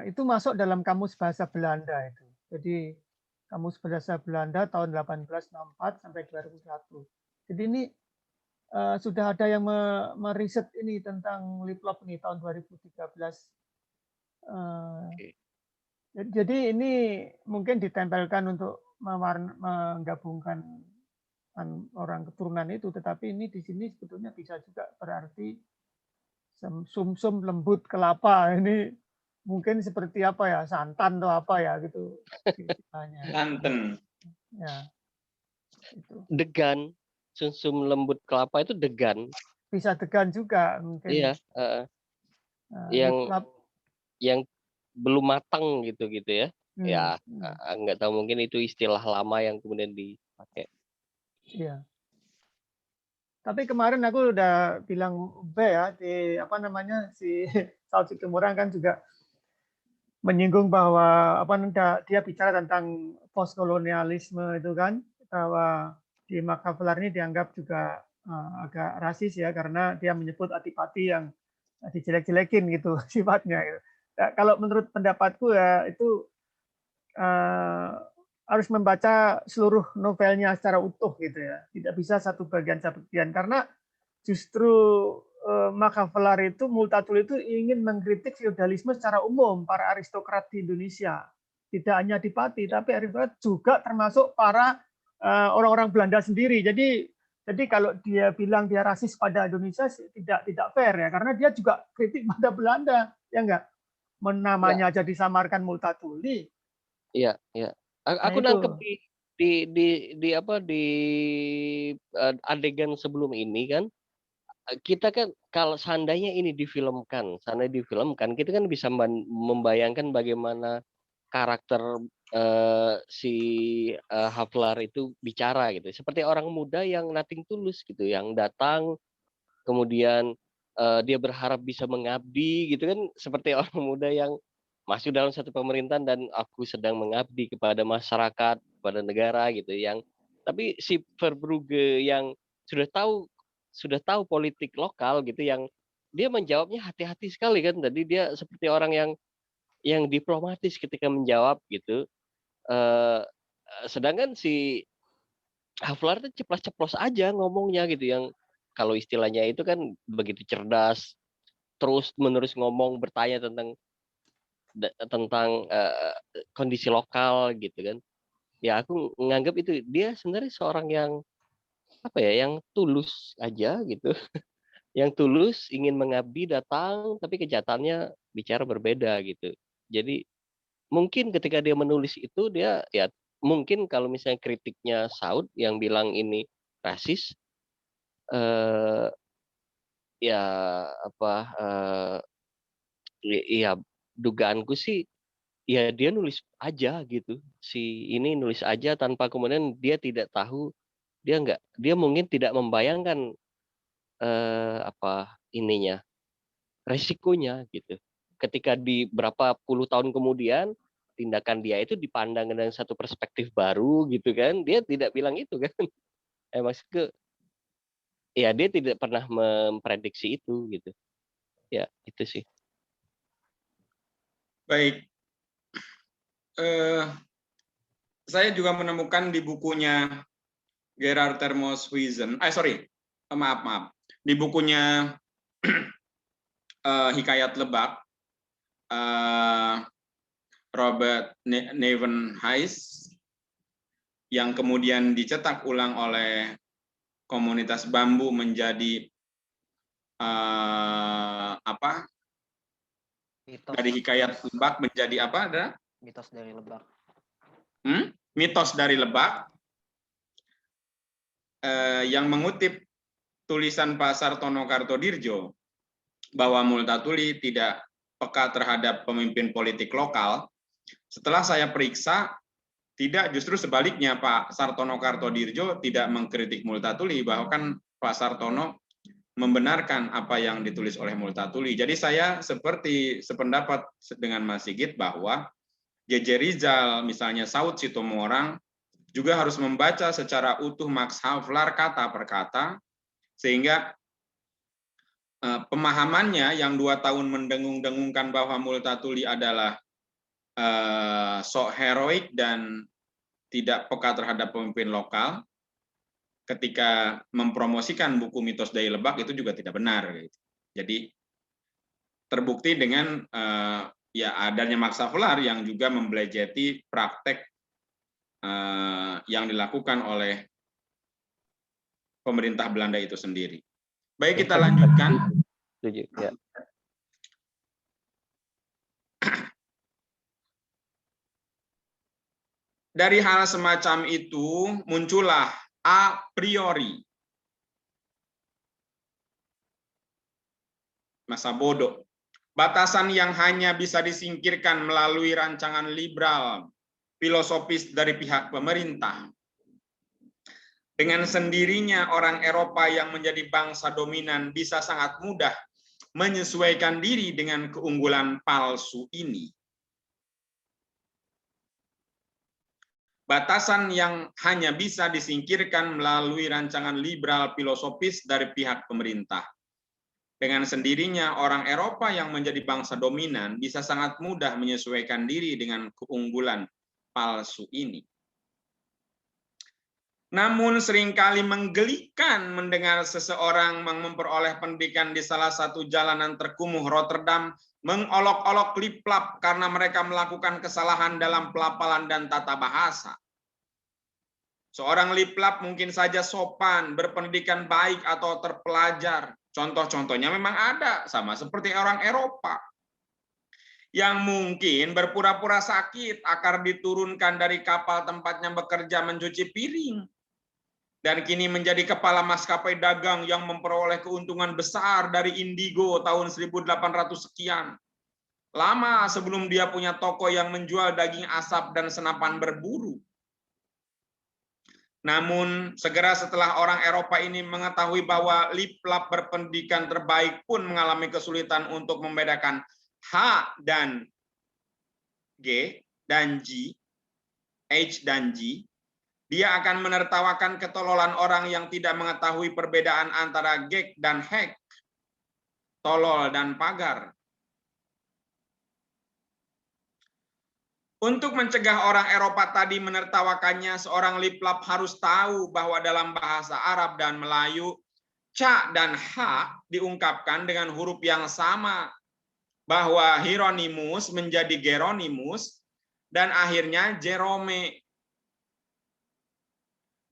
Itu masuk dalam kamus bahasa Belanda itu. Jadi kamus bahasa Belanda tahun 1864 sampai 2001. Jadi ini sudah ada yang meriset ini tentang liplop ini tahun 2013. Jadi ini mungkin ditempelkan untuk menggabungkan orang keturunan itu, tetapi ini di sini sebetulnya bisa juga berarti sumsum lembut kelapa. Ini mungkin seperti apa ya, santan atau apa ya gitu. Santan. Ya. Itu. Degan. Sumsum lembut kelapa itu degan. Bisa degan juga mungkin. Iya. Yang belum matang gitu ya. Ya, nggak tahu, mungkin itu istilah lama yang kemudian dipakai. Iya. Tapi kemarin aku udah bilang ya di apa namanya si Saud Situmorang kan juga menyinggung bahwa dia bicara tentang postkolonialisme itu kan, bahwa di Machiavelli ini dianggap juga agak rasis ya karena dia menyebut adipati yang dijelek-jelekin gitu sifatnya. Gitu. Nah, kalau menurut pendapatku ya itu harus membaca seluruh novelnya secara utuh gitu ya, tidak bisa satu bagian karena justru Machiavelli itu Multatuli itu ingin mengkritik feodalisme secara umum para aristokrat di Indonesia. tidak hanya Adipati, tapi aristokrat juga termasuk para orang-orang Belanda sendiri. Jadi kalau dia bilang dia rasis pada Indonesia tidak fair ya, karena dia juga kritik pada Belanda, ya enggak? Namanya aja disamarkan Multatuli. Iya, iya. Aku nangkep di adegan sebelum ini kan, kita kan kalau seandainya ini difilmkan, kita kan bisa membayangkan bagaimana karakter si Havlar itu bicara gitu. Seperti orang muda yang nothing tulus gitu, yang datang kemudian dia berharap bisa mengabdi gitu kan, seperti orang muda yang masuk dalam satu pemerintahan dan aku sedang mengabdi kepada masyarakat, kepada negara gitu, yang tapi si Verbrugge yang sudah tahu politik lokal gitu, yang dia menjawabnya hati-hati sekali kan. Tadi dia seperti orang yang diplomatis ketika menjawab gitu. Sedangkan si Havlar itu ceplos-ceplos aja ngomongnya gitu, yang kalau istilahnya itu kan begitu cerdas, terus menerus ngomong, bertanya tentang kondisi lokal gitu kan. Ya aku nganggap itu dia sebenarnya seorang yang yang tulus aja gitu. Yang tulus, ingin mengabdi, datang, tapi kenyataannya bicara berbeda gitu. Jadi mungkin ketika dia menulis itu, dia ya mungkin kalau misalnya kritiknya Saud yang bilang ini rasis, ya dugaanku sih ya dia nulis aja gitu. Si ini nulis aja tanpa kemudian dia tidak tahu, dia mungkin tidak membayangkan resikonya gitu. Ketika di berapa puluh tahun kemudian tindakan dia itu dipandang dengan satu perspektif baru gitu kan, dia tidak bilang itu kan. Maksudku ya dia tidak pernah memprediksi itu gitu. Ya itu sih. Baik. Saya juga menemukan di bukunya Gerard Termoshuizen, maaf, di bukunya Hikayat Lebak, Robert Nevenhuis, yang kemudian dicetak ulang oleh komunitas bambu menjadi dari Hikayat Lebak menjadi apa? Ada Mitos dari Lebak. Mitos dari Lebak, yang mengutip tulisan Pak Sartono Kartodirjo bahwa Multatuli tidak peka terhadap pemimpin politik lokal. Setelah saya periksa, tidak, justru sebaliknya, Pak Sartono Kartodirjo tidak mengkritik Multatuli, bahkan Pak Sartono membenarkan apa yang ditulis oleh Multatuli. Jadi saya seperti sependapat dengan Mas Sigit bahwa J.J. Rizal, misalnya Saud Sitomorang, juga harus membaca secara utuh Max Havlar kata per kata, sehingga pemahamannya yang 2 tahun mendengung-dengungkan bahwa Multatuli adalah sok heroik dan tidak peka terhadap pemimpin lokal, ketika mempromosikan buku Mitos dari Lebak itu juga tidak benar. Jadi terbukti dengan adanya Max Havlar yang juga membelejeti praktek yang dilakukan oleh pemerintah Belanda itu sendiri. Baik, kita lanjutkan. Ya. Dari hal semacam itu muncullah a priori masa bodoh, batasan yang hanya bisa disingkirkan melalui rancangan liberal filosofis dari pihak pemerintah. Dengan sendirinya orang Eropa yang menjadi bangsa dominan bisa sangat mudah menyesuaikan diri dengan keunggulan palsu ini. Batasan yang hanya bisa disingkirkan melalui rancangan liberal filosofis dari pihak pemerintah. Dengan sendirinya orang Eropa yang menjadi bangsa dominan bisa sangat mudah menyesuaikan diri dengan keunggulan palsu ini. Namun seringkali menggelikan mendengar seseorang memperoleh pendidikan di salah satu jalanan terkumuh Rotterdam mengolok-olok liplap karena mereka melakukan kesalahan dalam pelafalan dan tata bahasa. Seorang liplap mungkin saja sopan, berpendidikan baik atau terpelajar. Contoh-contohnya memang ada, sama seperti orang Eropa. Yang mungkin berpura-pura sakit, agar diturunkan dari kapal tempatnya bekerja mencuci piring. Dan kini menjadi kepala maskapai dagang yang memperoleh keuntungan besar dari indigo tahun 1800 sekian. Lama sebelum dia punya toko yang menjual daging asap dan senapan berburu. Namun, segera setelah orang Eropa ini mengetahui bahwa liplap berpendidikan terbaik pun mengalami kesulitan untuk membedakan H dan G dan G, H dan G, dia akan menertawakan ketololan orang yang tidak mengetahui perbedaan antara gek dan hek, tolol dan pagar. Untuk mencegah orang Eropa tadi menertawakannya, seorang liplap harus tahu bahwa dalam bahasa Arab dan Melayu, ca dan ha diungkapkan dengan huruf yang sama, bahwa Hieronymus menjadi Geronimus, dan akhirnya Jerome.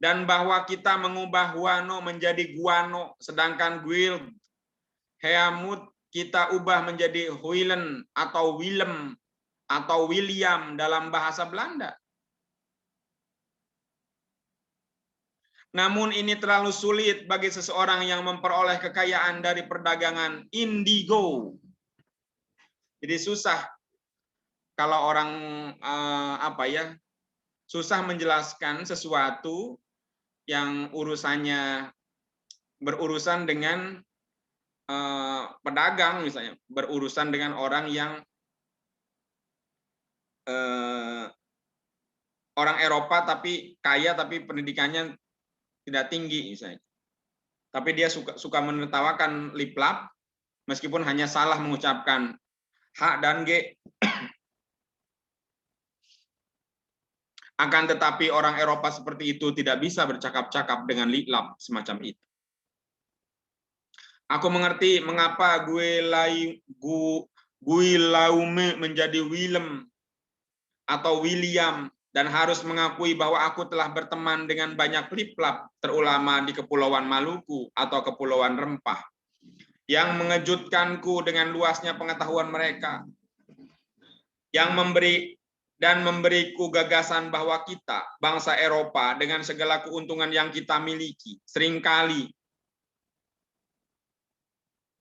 Dan bahwa kita mengubah guano menjadi guano, sedangkan guild, heamut kita ubah menjadi huilen atau willem, atau William dalam bahasa Belanda. Namun ini terlalu sulit bagi seseorang yang memperoleh kekayaan dari perdagangan indigo. Jadi susah kalau orang susah menjelaskan sesuatu yang urusannya berurusan dengan pedagang, misalnya berurusan dengan orang yang orang Eropa tapi kaya tapi pendidikannya tidak tinggi misalnya. Tapi dia suka menertawakan liplap meskipun hanya salah mengucapkan H dan G. Akan tetapi orang Eropa seperti itu tidak bisa bercakap-cakap dengan liplap semacam itu. Aku mengerti mengapa Guillaume menjadi Willem atau William, dan harus mengakui bahwa aku telah berteman dengan banyak liplap, terutama di Kepulauan Maluku atau Kepulauan Rempah, yang mengejutkanku dengan luasnya pengetahuan mereka, yang memberiku gagasan bahwa kita, bangsa Eropa, dengan segala keuntungan yang kita miliki, seringkali,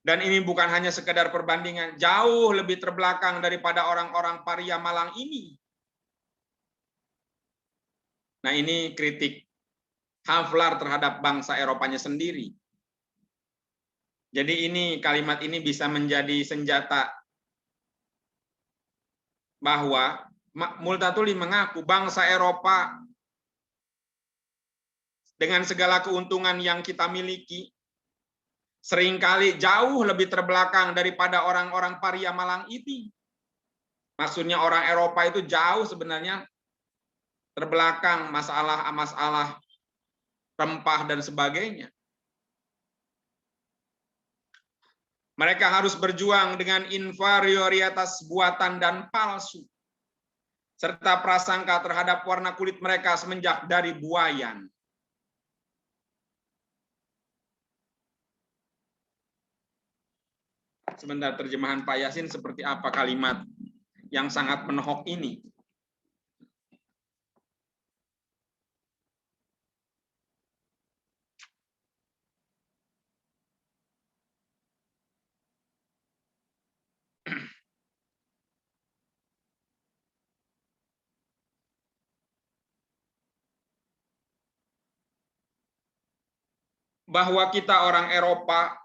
dan ini bukan hanya sekedar perbandingan, jauh lebih terbelakang daripada orang-orang Paria Malang ini. Nah, ini kritik Havelaar terhadap bangsa Eropanya sendiri. Jadi ini kalimat ini bisa menjadi senjata bahwa Multatuli mengaku bangsa Eropa dengan segala keuntungan yang kita miliki seringkali jauh lebih terbelakang daripada orang-orang Paria Malang ini. Maksudnya orang Eropa itu jauh sebenarnya terbelakang masalah rempah dan sebagainya. Mereka harus berjuang dengan inferioritas buatan dan palsu, serta prasangka terhadap warna kulit mereka semenjak dari buayan. Sebentar, terjemahan Pak Yasin seperti apa kalimat yang sangat menohok ini? Bahwa kita orang Eropa,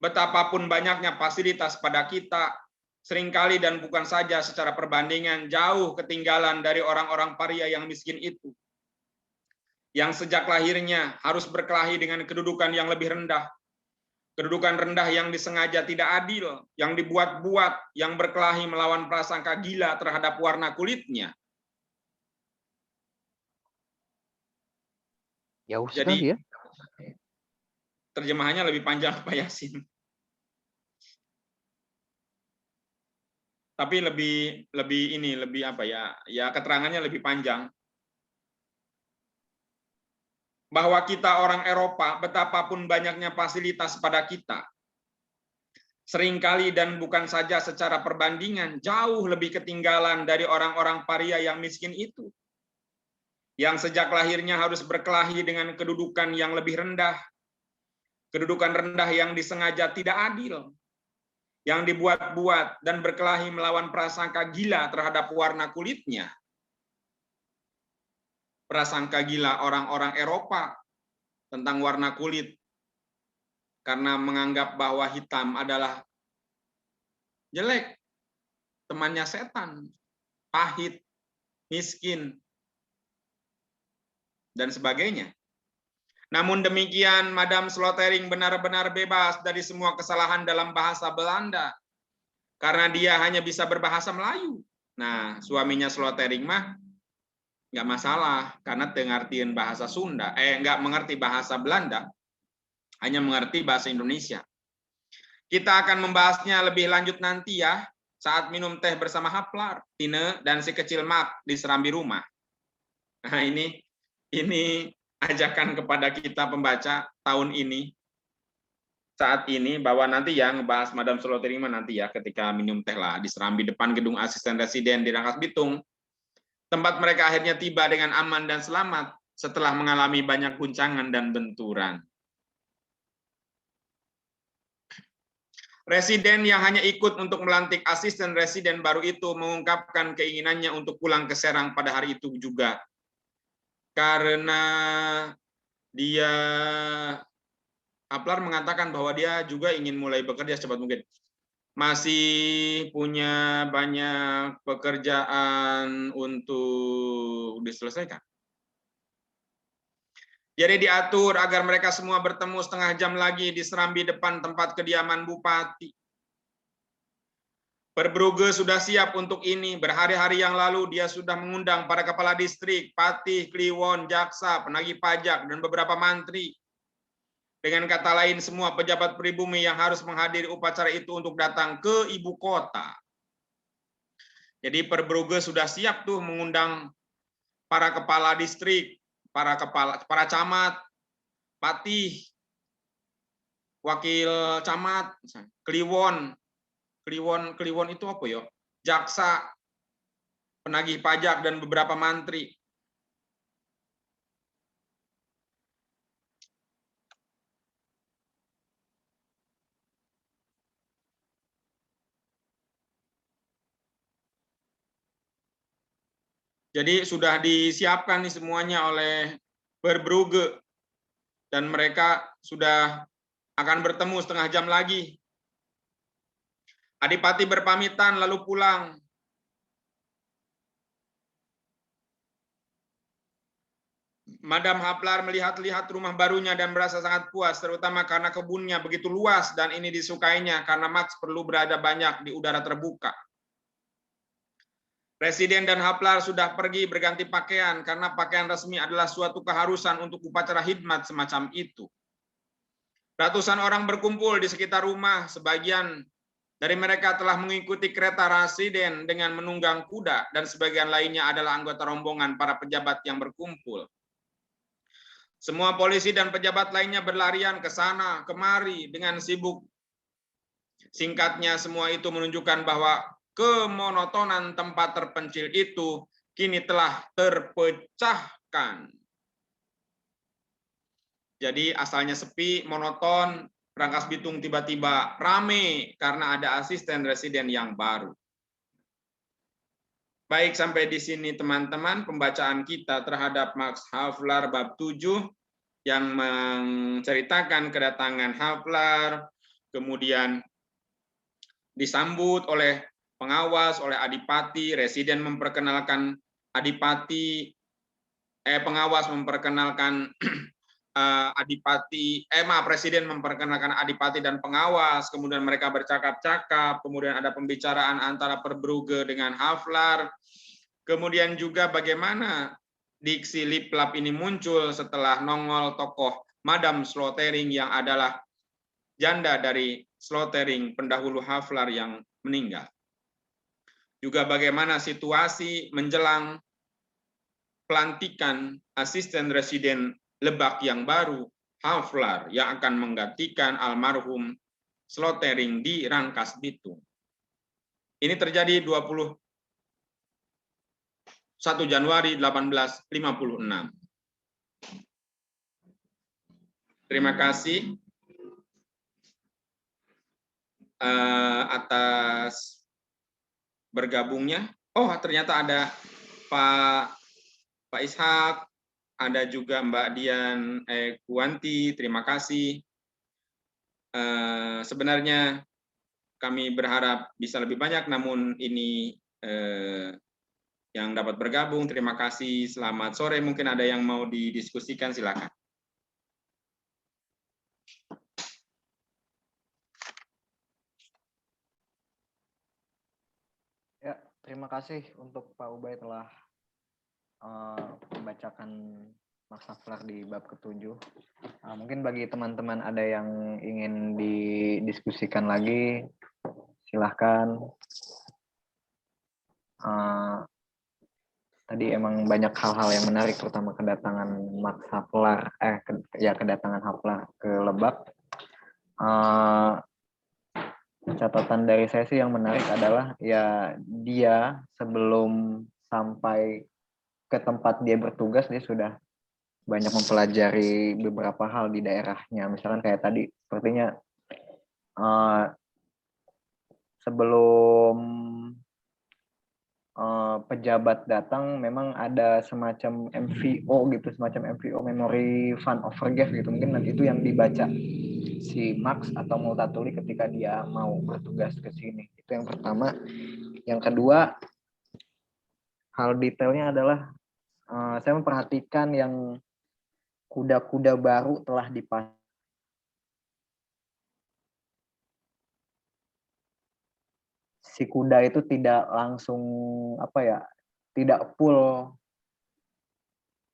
betapapun banyaknya fasilitas pada kita, seringkali dan bukan saja secara perbandingan jauh ketinggalan dari orang-orang Paria yang miskin itu, yang sejak lahirnya harus berkelahi dengan kedudukan yang lebih rendah, kedudukan rendah yang disengaja tidak adil, yang dibuat-buat, yang berkelahi melawan prasangka gila terhadap warna kulitnya. Jauh sekali ya. Terjemahannya lebih panjang Pak Yasin. tapi lebih apa ya? Ya keterangannya lebih panjang. Bahwa kita orang Eropa, betapapun banyaknya fasilitas pada kita, seringkali dan bukan saja secara perbandingan, jauh lebih ketinggalan dari orang-orang paria yang miskin itu. Yang sejak lahirnya harus berkelahi dengan kedudukan yang lebih rendah. Kedudukan rendah yang disengaja tidak adil. Yang dibuat-buat dan berkelahi melawan prasangka gila terhadap warna kulitnya. Prasangka gila orang-orang Eropa tentang warna kulit. Karena menganggap bahwa hitam adalah jelek, temannya setan, pahit, miskin, dan sebagainya. Namun demikian, Madame Slotering benar-benar bebas dari semua kesalahan dalam bahasa Belanda, karena dia hanya bisa berbahasa Melayu. Nah, suaminya Slotering mah nggak masalah, karena tengartiin bahasa Sunda, nggak mengerti bahasa Belanda, hanya mengerti bahasa Indonesia. Kita akan membahasnya lebih lanjut nanti ya, saat minum teh bersama Haplar, Tine, dan si kecil Mak di serambi rumah. Nah, ini ajakan kepada kita pembaca tahun ini, saat ini, bahwa nanti ya ngebahas Madame Slotering nanti ya, ketika minum teh lah di serambi depan gedung asisten residen di Rangkas Bitung, tempat mereka akhirnya tiba dengan aman dan selamat setelah mengalami banyak guncangan dan benturan. Residen yang hanya ikut untuk melantik asisten residen baru itu mengungkapkan keinginannya untuk pulang ke Serang pada hari itu juga. Karena dia, Haplar mengatakan bahwa dia juga ingin mulai bekerja secepat mungkin. Masih punya banyak pekerjaan untuk diselesaikan. Jadi diatur agar mereka semua bertemu setengah jam lagi di serambi depan tempat kediaman Bupati. Verbrugge sudah siap untuk ini. Berhari-hari yang lalu dia sudah mengundang para kepala distrik, patih, kliwon, jaksa, penagih pajak, dan beberapa mantri. Dengan kata lain, semua pejabat pribumi yang harus menghadiri upacara itu untuk datang ke ibu kota. Jadi Verbrugge sudah siap tuh mengundang para kepala distrik, para camat, patih, wakil camat, kliwon itu apa ya? Jaksa, penagih pajak, dan beberapa mantri. Jadi sudah disiapkan nih semuanya oleh Verbrugge, dan mereka sudah akan bertemu setengah jam lagi. Adipati berpamitan lalu pulang. Madame Haplar melihat-lihat rumah barunya dan merasa sangat puas, terutama karena kebunnya begitu luas dan ini disukainya karena Max perlu berada banyak di udara terbuka. Presiden dan Haplar sudah pergi berganti pakaian karena pakaian resmi adalah suatu keharusan untuk upacara khidmat semacam itu. Ratusan orang berkumpul di sekitar rumah, sebagian dari mereka telah mengikuti kereta residen dengan menunggang kuda dan sebagian lainnya adalah anggota rombongan para pejabat yang berkumpul. Semua polisi dan pejabat lainnya berlarian ke sana kemari dengan sibuk. Singkatnya, semua itu menunjukkan bahwa kemonotonan tempat terpencil itu kini telah terpecahkan. Jadi asalnya sepi, monoton, Rangkas Bitung tiba-tiba rame karena ada asisten residen yang baru. Baik, sampai di sini teman-teman pembacaan kita terhadap Max Havelaar bab 7 yang menceritakan kedatangan Havelaar, kemudian disambut oleh pengawas, oleh adipati, residen memperkenalkan adipati, pengawas memperkenalkan presiden memperkenalkan adipati dan pengawas, kemudian mereka bercakap-cakap, kemudian ada pembicaraan antara Verbrugge dengan Havelaar, kemudian juga bagaimana diksi liplap ini muncul setelah nongol tokoh Madame Slotering yang adalah janda dari Slotering, pendahulu Havelaar yang meninggal. juga bagaimana situasi menjelang pelantikan asisten residen Lebak yang baru, Haflar, yang akan menggantikan almarhum Slotering di Rangkas Bitung. Ini terjadi 21 Januari 1856. Terima kasih atas bergabungnya. Oh, ternyata ada Pak Ishak, ada juga Mbak Dian Kuanti, terima kasih. Sebenarnya kami berharap bisa lebih banyak, namun ini yang dapat bergabung. Terima kasih, selamat sore. Mungkin ada yang mau didiskusikan, silakan. Ya, terima kasih untuk Pak Ubay telah membacakan Max Havelaar di bab ke-7. Mungkin bagi teman-teman ada yang ingin didiskusikan lagi, silahkan. Tadi emang banyak hal-hal yang menarik, terutama kedatangan Max Havelaar, kedatangan Havelaar ke Lebak. Catatan dari saya sih yang menarik adalah ya dia sebelum sampai ke tempat dia bertugas, dia sudah banyak mempelajari beberapa hal di daerahnya. Misalkan kayak tadi, sepertinya sebelum pejabat datang memang ada semacam MVO gitu, semacam MVO, Memory Fund of Forgive gitu. Mungkin nanti itu yang dibaca si Max atau Multatuli ketika dia mau bertugas ke sini. Itu yang pertama. Yang kedua, hal detailnya adalah saya memperhatikan yang kuda-kuda baru telah dipasang. Si kuda itu tidak langsung tidak full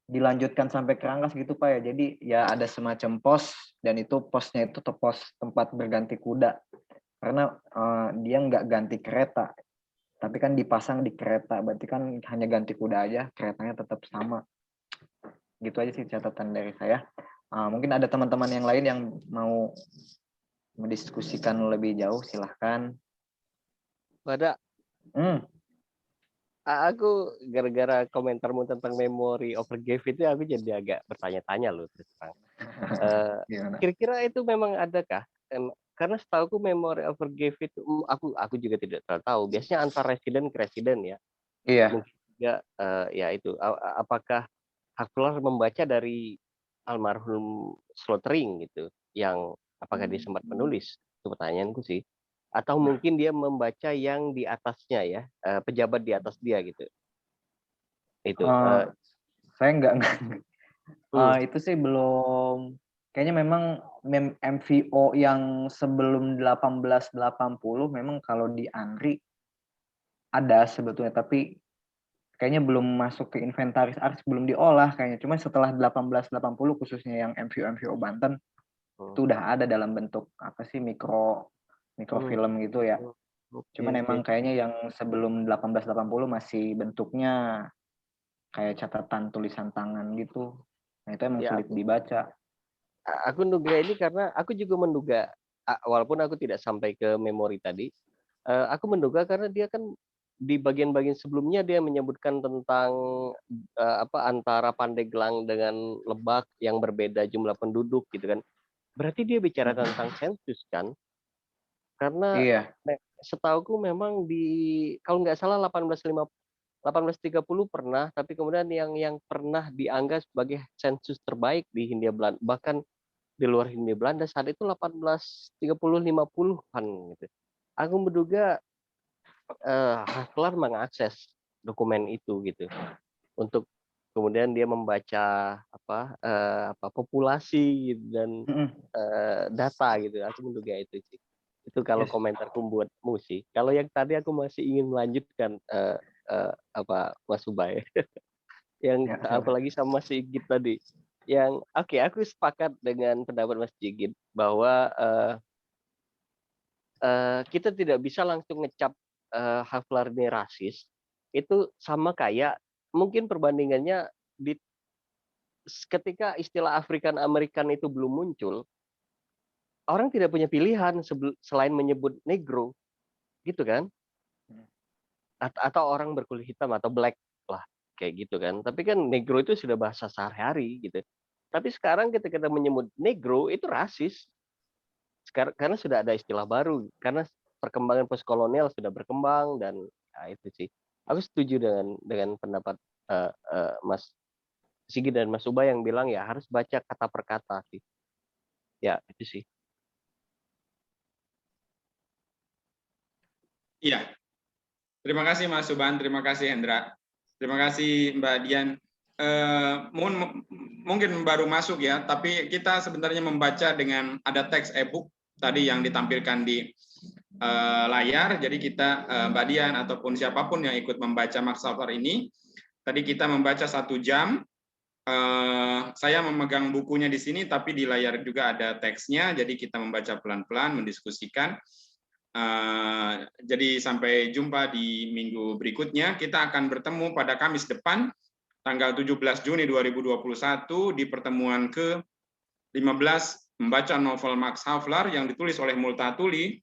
dilanjutkan sampai ke Rangkas gitu Pak ya. Jadi ya ada semacam pos, dan itu posnya itu pos tempat berganti kuda. Karena dia nggak ganti kereta, tapi kan dipasang di kereta. Berarti kan hanya ganti kuda aja, keretanya tetap sama. Gitu aja sih catatan dari saya. Mungkin ada teman-teman yang lain yang mau mendiskusikan lebih jauh, silahkan. Pada aku gara-gara komentarmu tentang Memory of Forgive itu aku jadi agak bertanya-tanya loh terus terang. Kira-kira itu memang adakah? Karena setauku Memory of Forgive itu aku juga tidak tahu. Biasanya antar residen ke residen ya. Iya. Mungkin juga ya itu. Apakah Havelaar membaca dari almarhum Slotering gitu, yang apakah dia sempat menulis? Itu pertanyaanku sih. Atau mungkin dia membaca yang di atasnya ya, pejabat di atas dia gitu. Itu. Saya enggak. Itu sih belum. Kayaknya memang MVO yang sebelum 1880 memang kalau di ANRI ada sebetulnya, tapi kayaknya belum masuk ke inventaris arsip, belum diolah kayaknya. Cuma setelah 1880 khususnya yang MVO Banten itu udah ada dalam bentuk apa sih mikrofilm gitu ya. Cuman emang kayaknya yang sebelum 1880 masih bentuknya kayak catatan tulisan tangan gitu. Nah itu emang sulit dibaca. Aku menduga ini karena aku juga menduga, walaupun aku tidak sampai ke memori tadi, aku menduga karena dia kan di bagian-bagian sebelumnya dia menyebutkan tentang antara Pandeglang dengan Lebak yang berbeda jumlah penduduk gitu kan. Berarti dia bicara tentang sensus kan? Karena setauku memang kalau nggak salah 1830 pernah, tapi kemudian yang pernah dianggap sebagai sensus terbaik di Hindia Belanda, bahkan di luar Hindia Belanda saat itu 1830-50-an gitu. Aku menduga Havelaar mengakses dokumen itu gitu untuk kemudian dia membaca populasi dan data gitu. Aku menduga itu sih. Itu kalau komentarku buatmu sih. Kalau yang tadi aku masih ingin melanjutkan Mas Ubay. Yang apalagi sama Sigit tadi. Yang aku sepakat dengan pendapat Mas Sigit bahwa kita tidak bisa langsung ngecap Haflar ini rasis, itu sama kayak mungkin perbandingannya ketika istilah African American itu belum muncul, orang tidak punya pilihan selain menyebut negro, gitu kan? Atau orang berkulit hitam atau black lah, kayak gitu kan. Tapi kan negro itu sudah bahasa sehari-hari gitu. Tapi sekarang ketika kita menyebut negro itu rasis. Sekarang karena sudah ada istilah baru, karena perkembangan postkolonial sudah berkembang dan ya itu sih. Aku setuju dengan pendapat Mas Sigi dan Mas Uba yang bilang ya harus baca kata per kata sih. Ya, itu sih. Iya. Terima kasih Mas Suban, terima kasih Hendra. Terima kasih Mbak Dian. Mungkin baru masuk ya, tapi kita sebenarnya membaca dengan ada teks e-book tadi yang ditampilkan di layar. Jadi kita Mbak Dian ataupun siapapun yang ikut membaca Max Havelaar ini, tadi kita membaca 1 jam. Saya memegang bukunya di sini, tapi di layar juga ada teksnya. Jadi kita membaca pelan-pelan, mendiskusikan. Jadi sampai jumpa di minggu berikutnya. Kita akan bertemu pada Kamis depan, tanggal 17 Juni 2021 di pertemuan ke-15 membaca novel Max Havelaar yang ditulis oleh Multatuli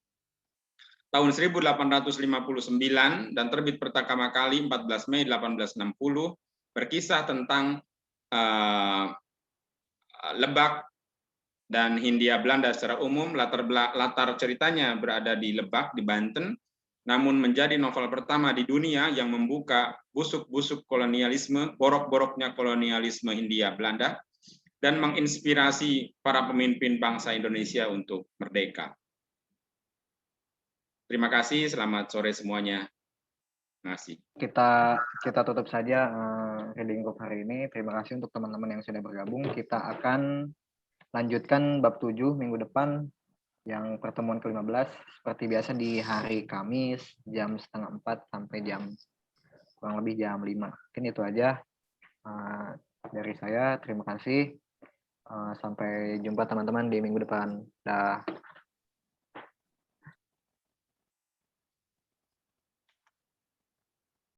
tahun 1859 dan terbit pertama kali 14 Mei 1860, berkisah tentang Lebak dan Hindia Belanda secara umum. Latar ceritanya berada di Lebak, di Banten, namun menjadi novel pertama di dunia yang membuka busuk-busuk kolonialisme, borok-boroknya kolonialisme Hindia Belanda, dan menginspirasi para pemimpin bangsa Indonesia untuk merdeka. Terima kasih, selamat sore semuanya. Terima kasih. Kita tutup saja reading group hari ini. Terima kasih untuk teman-teman yang sudah bergabung. Kita akan lanjutkan bab 7 minggu depan yang pertemuan ke-15 seperti biasa di hari Kamis jam 3:30 sampai kurang lebih jam 5. Mungkin itu aja dari saya. Terima kasih. Sampai jumpa teman-teman di minggu depan. Dah.